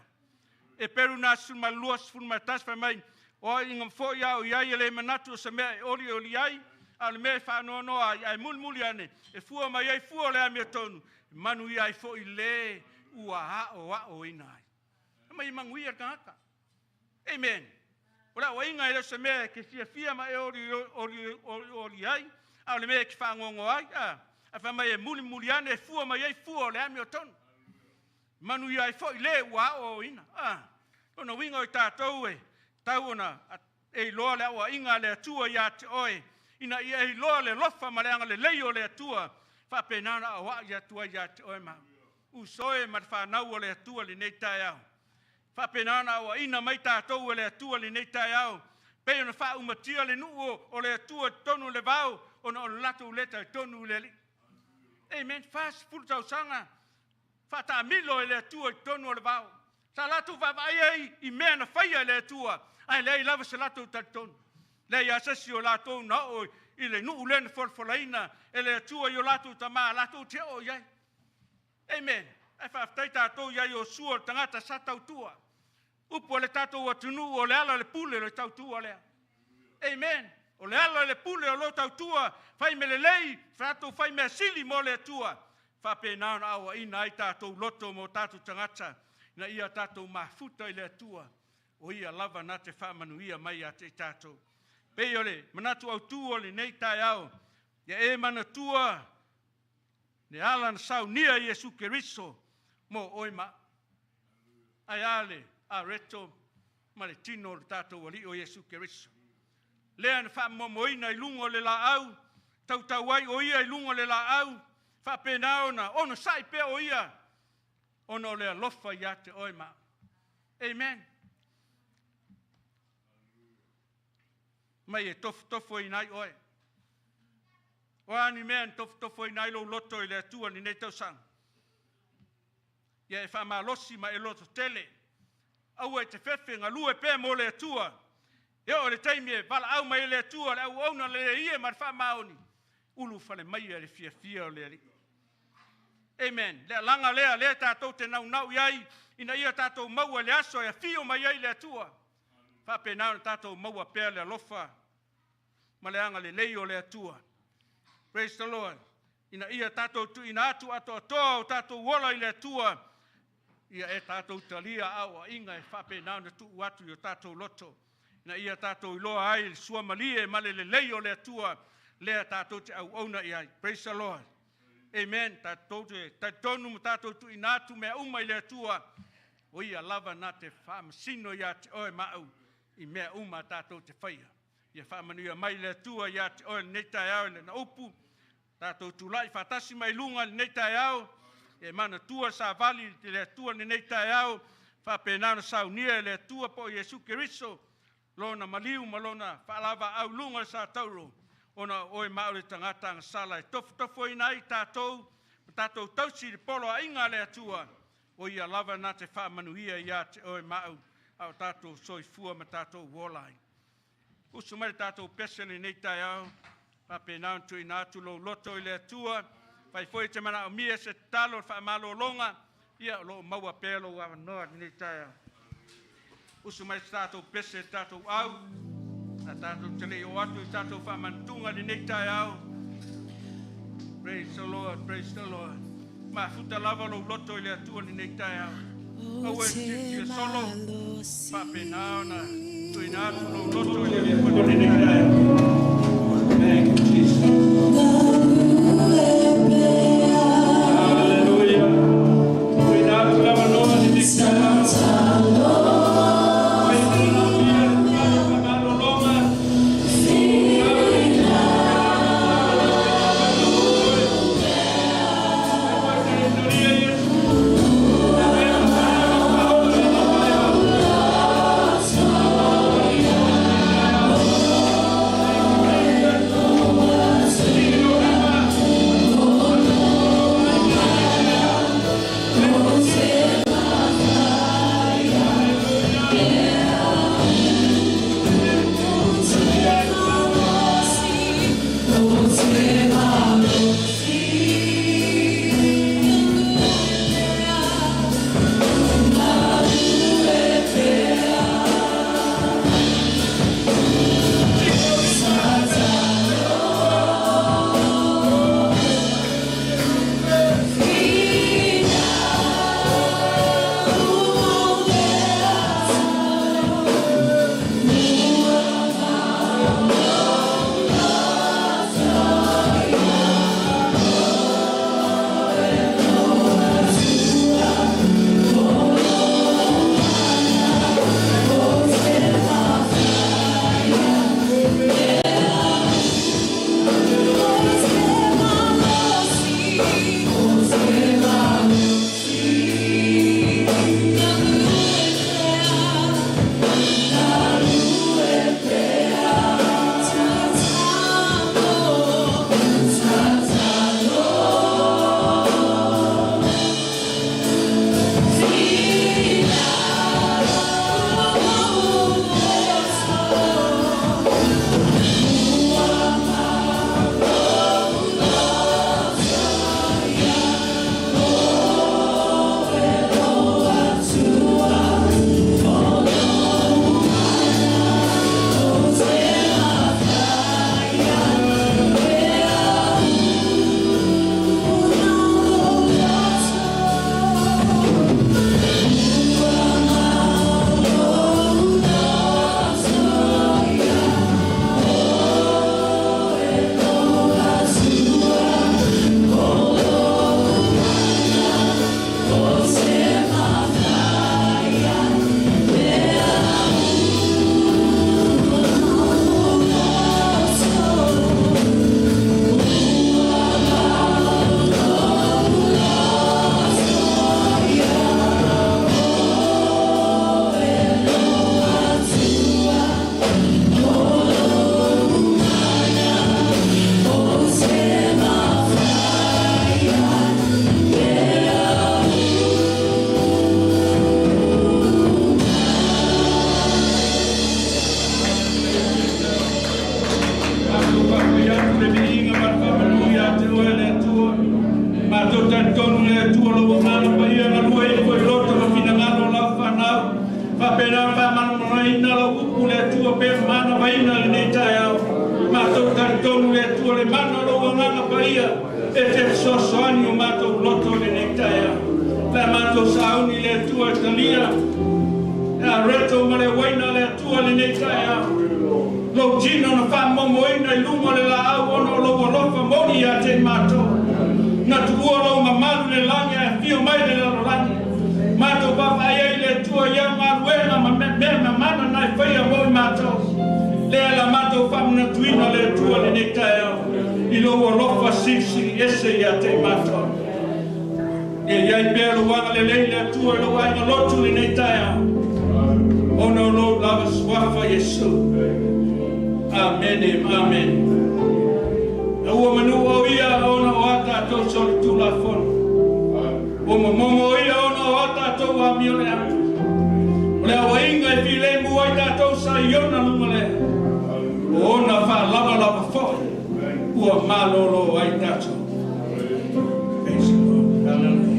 E peru nā sulma luas fulma tasfa mai o inga mfo ia o iai le manatu o sa mea e ori o li ai a le mea whanau noa ai mulmuli ane e fua mai ai fua le amia tonu. Manu ia i fo i le ua o inai. Mai mangui ar kangaka. Amen. Ora o inga ele se me ke fia mai ori ai. A le me ke whangongo ai. A fa mai e muli ane e fua mai ai fua le ami o tonu. Manu ia i fo i le ua o ina. Ona winga o tātou e. Tau ona e loa le awa inga le atua ia te oe. Ina ia e loa le lofa ma le anga le leio le atua. Whapenana a wa ia tua ia te oe ma. Usoe ma whanau o le atua li nei tai au. Whapenana o ina mai tātou o le atua li nei tai au. Pei ona wha umatia le nuu o le atua tonu le vau. Ona o lato leta tonu le li. Amen. Fast full tau sanga. Whata milo le atua tonu le vau. Sa lato vavai ai i mea na whaia le atua. Ai lei lava se lato tonu. Lei asasi o lato na oi. I le nuu lena folfolaina, e le atua i o latu tama, latu te o iai. Amen. E whaftai tātou iai o sua o tangata sa tautua. Upo le tātou atunu o le ala le pule le tautua lea. Amen. O le ala le pule o lo tautua, whai me le lei, whatou whai me sili mo le atua. Whapenao na awa ina ai tātou loto mo tātou tangata, na ia tātou mafuta i le atua. O ia lava na te whamanu ia mai a te tātou. Pei ole, manatu au tua le nei tai au. Ia e mana tua, ne ala na sau nia Iesu Keriso, mo oima. Ai ale, a reto, ma le tino le tātou wali o Iesu Keriso. Lea na wha momoina i lungo le la au, tau tau ai o ia i lungo le la au, wha penao na, ono sai pe o ia, ono le alofa ia te oima. Amen. Mai e tofo i nai oe. O ani mea tofo i nai lo loto i le atua ni nei tau sang. Ia e whamalosi ma e loto tele. Au e te whewhi ngā lue pē mo le atua. E o le teimi e wala au mai le atua le au auna le ie mar whamaoni. ulu fale mai le fia le. Amen. Le langa le tātou te nau iai, ina ia tātou maua le aso e fio mai ai le atua. Whape nao tātou maua pēr le alofa, ma le anga le leio le atua. Praise the Lord. Ina ia tātou tu ina atu ato atoa o tātou wola i le atua, ia e tātou talia au a inga e whape nao na tu atu i o tātou loto. Ina ia tātou iloa ai le sua malie ma le leio le atua, lea tātou te au auna i ai. Praise the Lord. Amen. Tātou te tonu mo tātou tu inatu mea uma i le atua. O ia lava na te whamasino ia te oe mau i mea uma tātou te whaia. Ia whamanuia mai le atua ia te oe nei tai au le na upu. Tātou tu lai whatasi mai lunga nei tai au. E mana tua sa vali le atua nei tai au. Whapenana saunia le atua po Jesu Keriso. Lona maliu malona whalava au lunga sa tauro. Ona oe maore tangata ang sala e tofo inai tātou tausi le polo a inga le atua. O ia lava na te whamanuia ia te oe mau au tātou soifua ma tātou wolai. Usu mai tātou pesele nei tai au. Pape nao tu inatu lo loto i le atua. Pai foi te mana o mia se talo whamalo longa. Ia lo maua pēlo wa noa nei tai au. Usu mai tātou pesele tātou au. Na tātou tele o atu i tātou whamantunga li nei tai au. Praise the Lord, praise the Lord. Ma futa lava lo loto i le atua ni nei tai au. Au e te solo. Pape nao na tu inatu lo loto i le atua ni nei tai au. Thank you, Jesus. Hallelujah. Tu inatu lava noa ni nei tai au. fa mana ina la upu le tua pe mana vaina le neta ya. Mato tantonu le tua le mana lo nganga paia. E te sosoani o mato loto le neta ya. La mato sauni le tua talia. A reto male waina le tua le neta ya. Lo gino na fa momoina I lungo le la au ono lo lofa moni ya te mato. Na tuua lo mamalu le langa fio mai le la langa. Mato papa ai le tua ya maruela ma mana na faia mo mato. Le la mato fam na tuina le tua le neta ya. I lo lofa sisi ese ya te mato. E ya belo wa le tua lo wa no lotu le neta ya. Ono lo lava swafa Yesu. Amen, amen. O manu o ia ona wata to sol tu la fon. O momo ia ona wata to wa miole a. Le o inga file mu ai to sa iona lumale. Ona fa lava fo. O malolo ai tato. Praise the Lord. Hallelujah.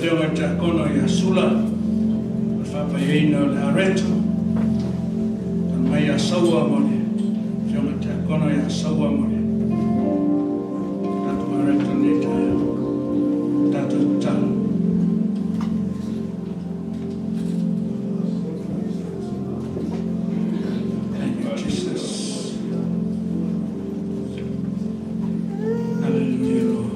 Teo te kono ia sula whapaina le areto tan mai a saua mone teo te kono ia saua mone tatu areto ne tae tatu tala Thank you Jesus. Hallelujah Lord.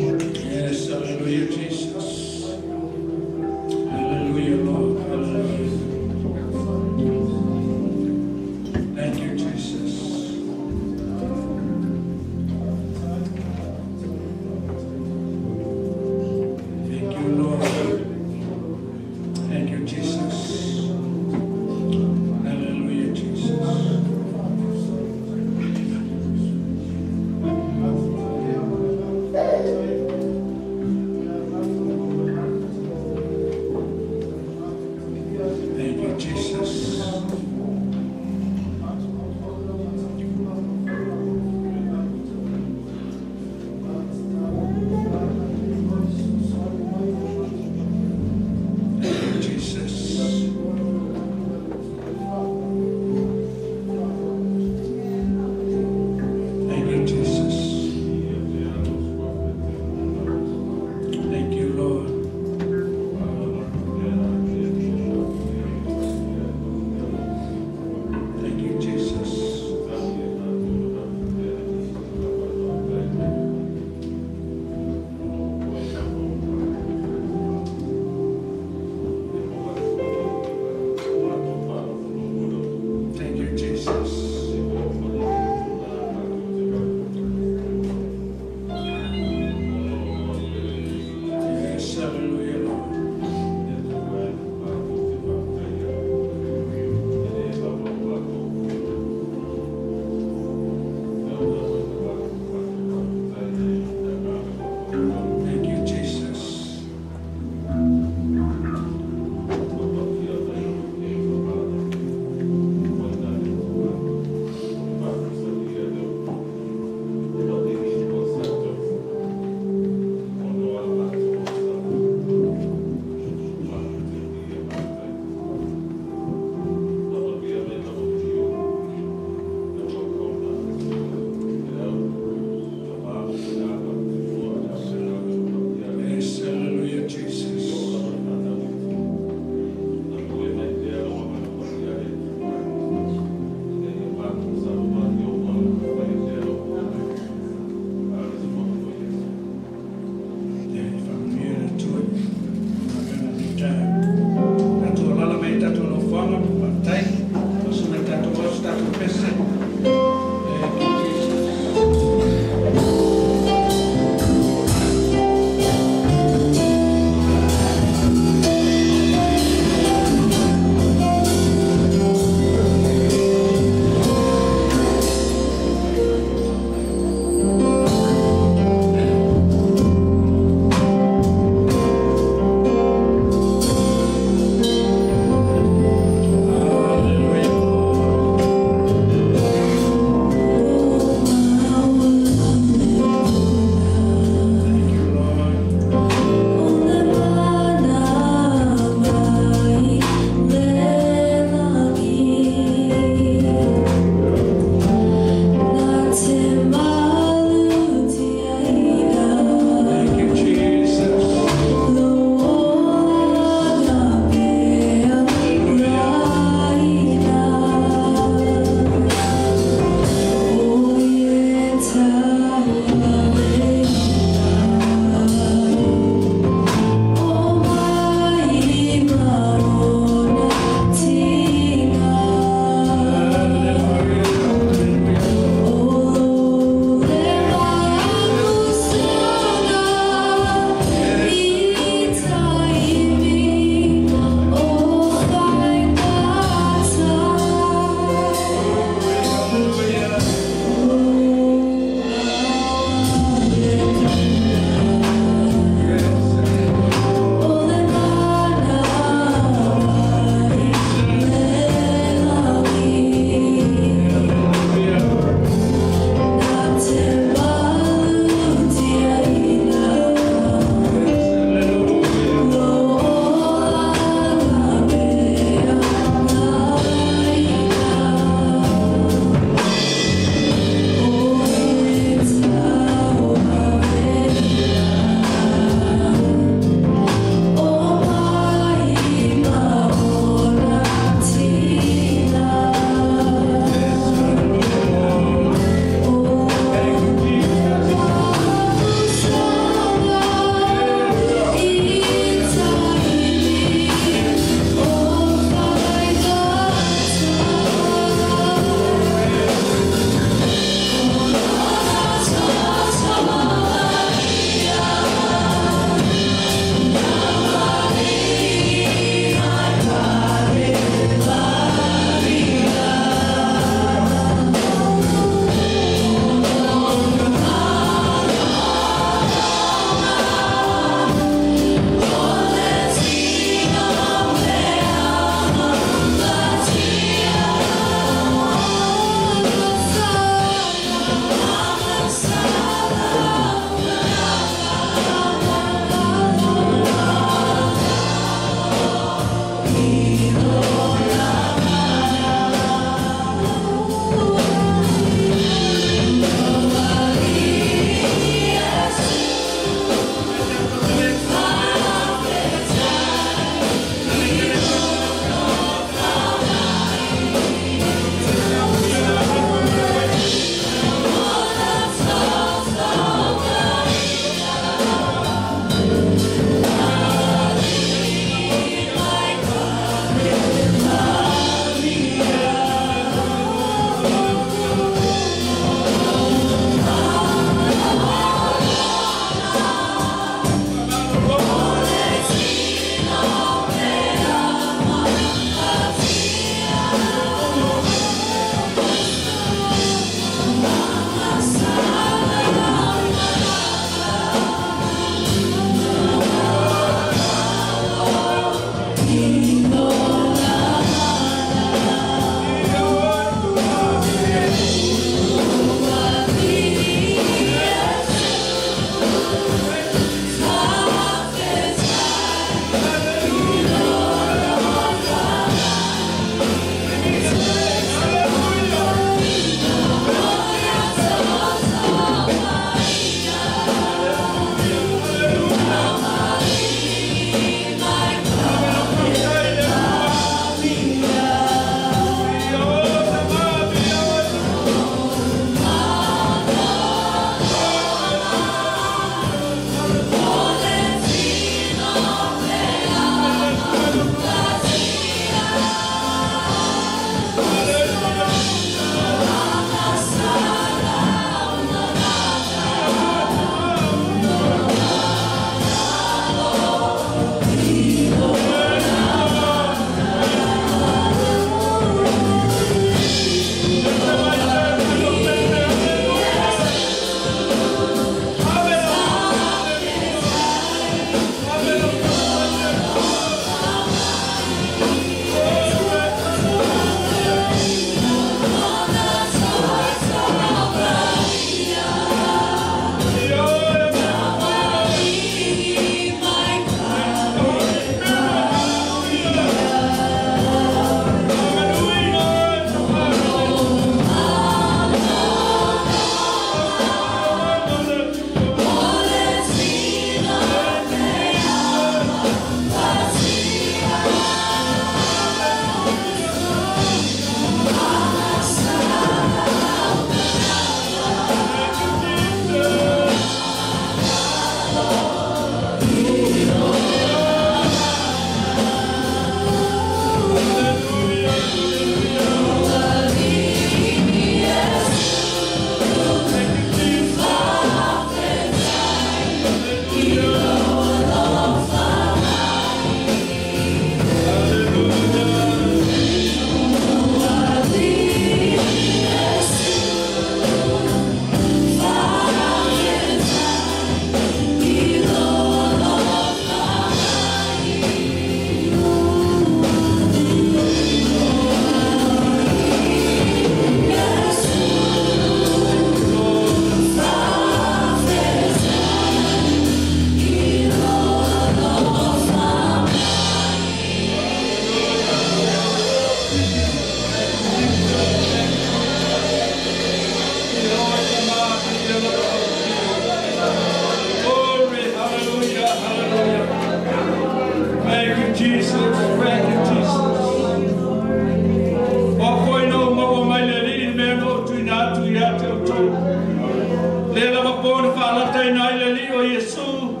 Yesu.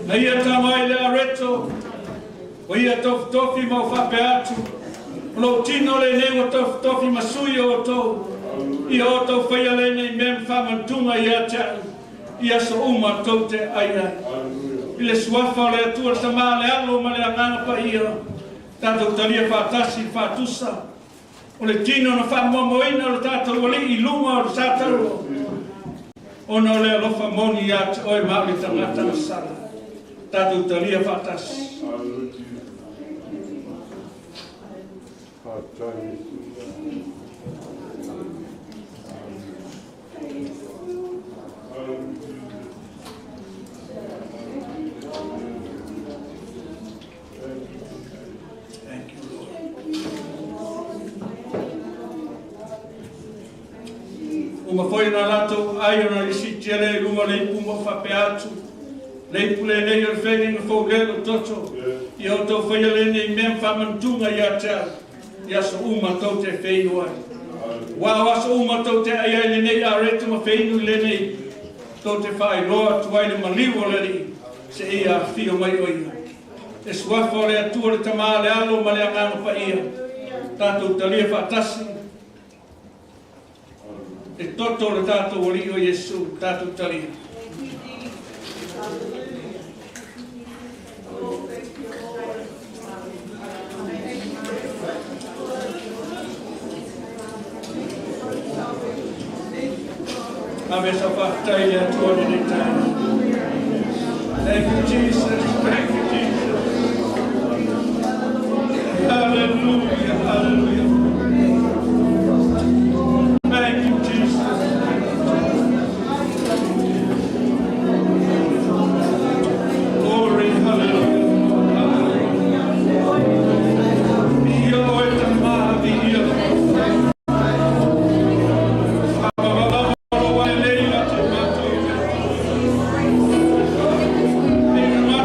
Na ia tamai le areto. O ia tofi mau whape atu. Lo tino le nengo tofi masui o tau. Ia o tau whaia le nei mem whamantunga ia tau. Ia so uma tau te aia. I le suafa le atua tama le alo ma le angana pa ia. Tātou talia whātasi whātusa. O le tino na whamomoina o le tātou wali I lunga o le tātou. Ono le alofa moni ia te oi mauri tangata na sala. Tātou talia whātasi. Thank you, Lord. Uma foi na lato ai ona isi tele uma le uma fa peatu le pule le yo feni no fogelo toto io to foi le nei mem fa mantunga ya ta ya so uma to te fei wa wa so uma to te ai le nei aretu ma fei no le nei to te fai lo tu ai le malivo le se ia fio mai oi e sua fore atu le tamale alo ma le angano pa ia tatu talia fa tasi e toto le tātou ori o Yesu, tātou talia. Ave sa whaktai le atua ni tāna. Thank you, Jesus. Thank you, Jesus. Hallelujah, hallelujah. Thank you, Jesus. Glory, hallelujah, hallelujah. Io e tamavi, io. Thank you.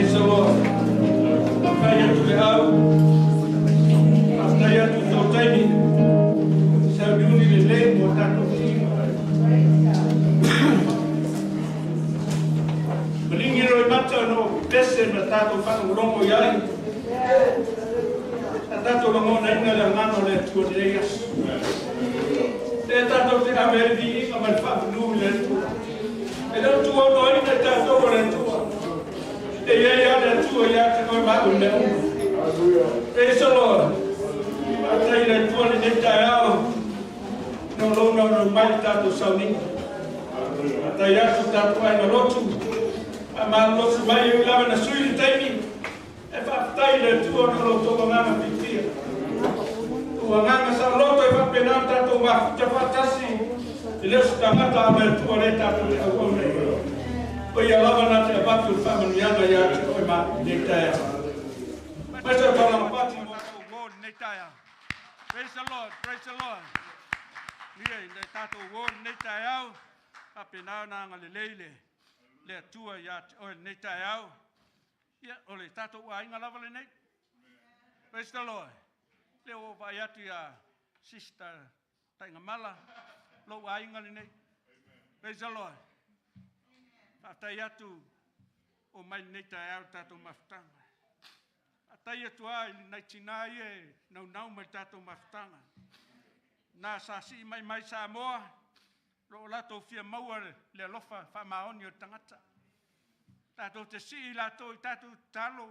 Praise the Lord. Whai atu le au. Whai atu tau taimi. Sa miuni le le mo tātou tima. Malingi roi mata no pese na tātou whanaurongo iai. Tātou lango na inga le ngano le tua le ias. Te tātou te aweri inga mai whaapunu le tua. E leo tua no inga tātou le tua. E ia le tua ia te koe mau le ua. Praise the Lord. Atai le tua le neta au. No lona no mai tātou sauninga. Atai atu tātou ai na rotu. A maa lotu mai e ulawa na sui le taimi. E whaatai le tua no lo tō nganga pipia. Ua nganga sa loto e whapena tātou mafuta whatasi. I leo su tangata a me tua le tātou le au au nei. O ia lava na te abatu whamanuiana ia te koe ma nei taia. Mesa whalang pati mo wōn nei taia. Praise the Lord, praise the Lord. Nia i nei tātou wōn nei taia au. Whapena na ngale leile. Le tua ia te oe nei taia au. Ia, ole tātou a inga lava le nei. Praise the Lord. Le o vai atu ia sister tainga mala. Lo a inga le nei. Praise the Lord. Atai atu o mai nei tai au tātou mawhitanga. Atai atu ai nei tina e nau mai tātou mawhitanga. Nā sasi mai Samoa, lo lato fia maua le alofa whamaoni o tangata. Tātou te si i lato i tātou talo,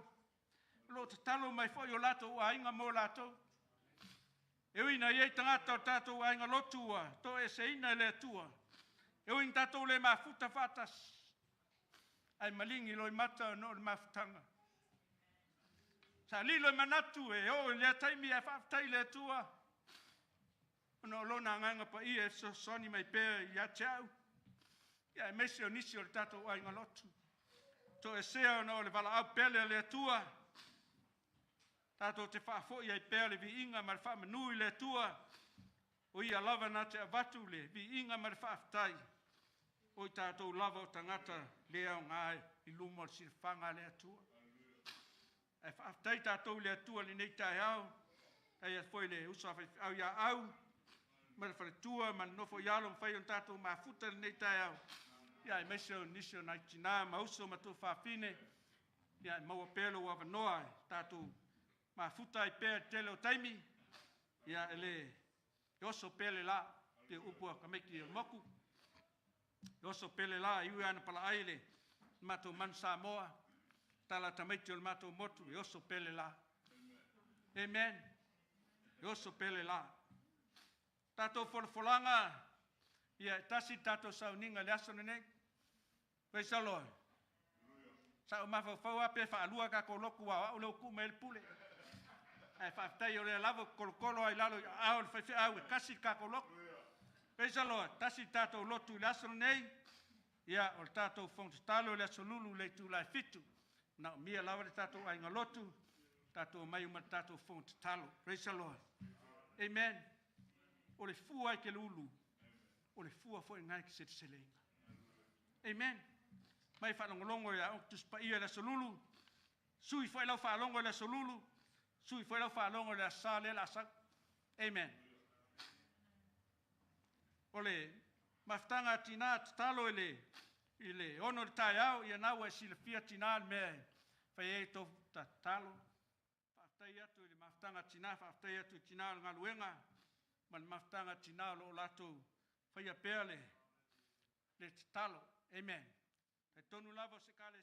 lo te talo mai fo i o lato o ainga mo lato. E uina iei tangata o tātou ainga lotua, to e se ina le tua. E uina tātou le mafuta fatas. Ai malingi loi mata no le mafutanga. Sa li loi manatu e o le taimi e whaftai le tua. Ono lona nganga pa i e soni mai pēr i atiau. Ia e mesi o nisi o le tātou ai ngalotu. To e sea no le wala au pele le tua. Tātou te whaafo i ai pēr le vi inga ma le whaamanui le tua. O ia lava na te avatu le vi inga ma le whaaftai. O i tātou lava o tangata lea o ngai i lumo si whanga le atua. E whaaftai tātou le atua li nei tai au. Tai e foi le usa au ia au. Ma le whare tua ma nofo i alo mwhai on tātou mafuta li nei tai au. Ia e meseo nisio nai tina ma uso ma tō whaafine. Ia e maua pēlo wa wanoa tātou mafuta i pēr tele o taimi. Ia e le oso pēle la te upua kameki o moku. Oso pele la iu ana pala aile mato man Samoa tala tamaiti o mato motu e oso pele la. Amen. E oso pele la. Tato folfolanga ia tasi tato sauninga le aso nei. Praise the Lord. Sa o mafafau ape whaalua ka koloku wa o leo ku mail pule. Ai whaftai o le lavo kolokolo ai lalo au le au e kasi ka koloku. Praise the Lord. Tasi tātou lotu le aso nei. Ia o tātou whongtalo le aso lulu le tu lai fitu. Na mia lawa le tātou ainga lotu. Tātou mai uma tātou whongtalo. Praise the Lord. Amen. O le fua i ke lulu. O le fua fo e ngai ki sete seleinga. Amen. Mai whanongolongo ia octus pa ia le aso lulu. Sui fo e lau whalongo le aso lulu. Sui fo e lau whalongo le asa le la sak. Amen. Ole maftanga tina talo ile ono tai au ia na wa sila fia tina me fa e to talo faftai atu ile maftanga tina faftai atu tina ngaluenga man maftanga tina lo lato fa ia pele le talo. Amen. E tonu lavo se kale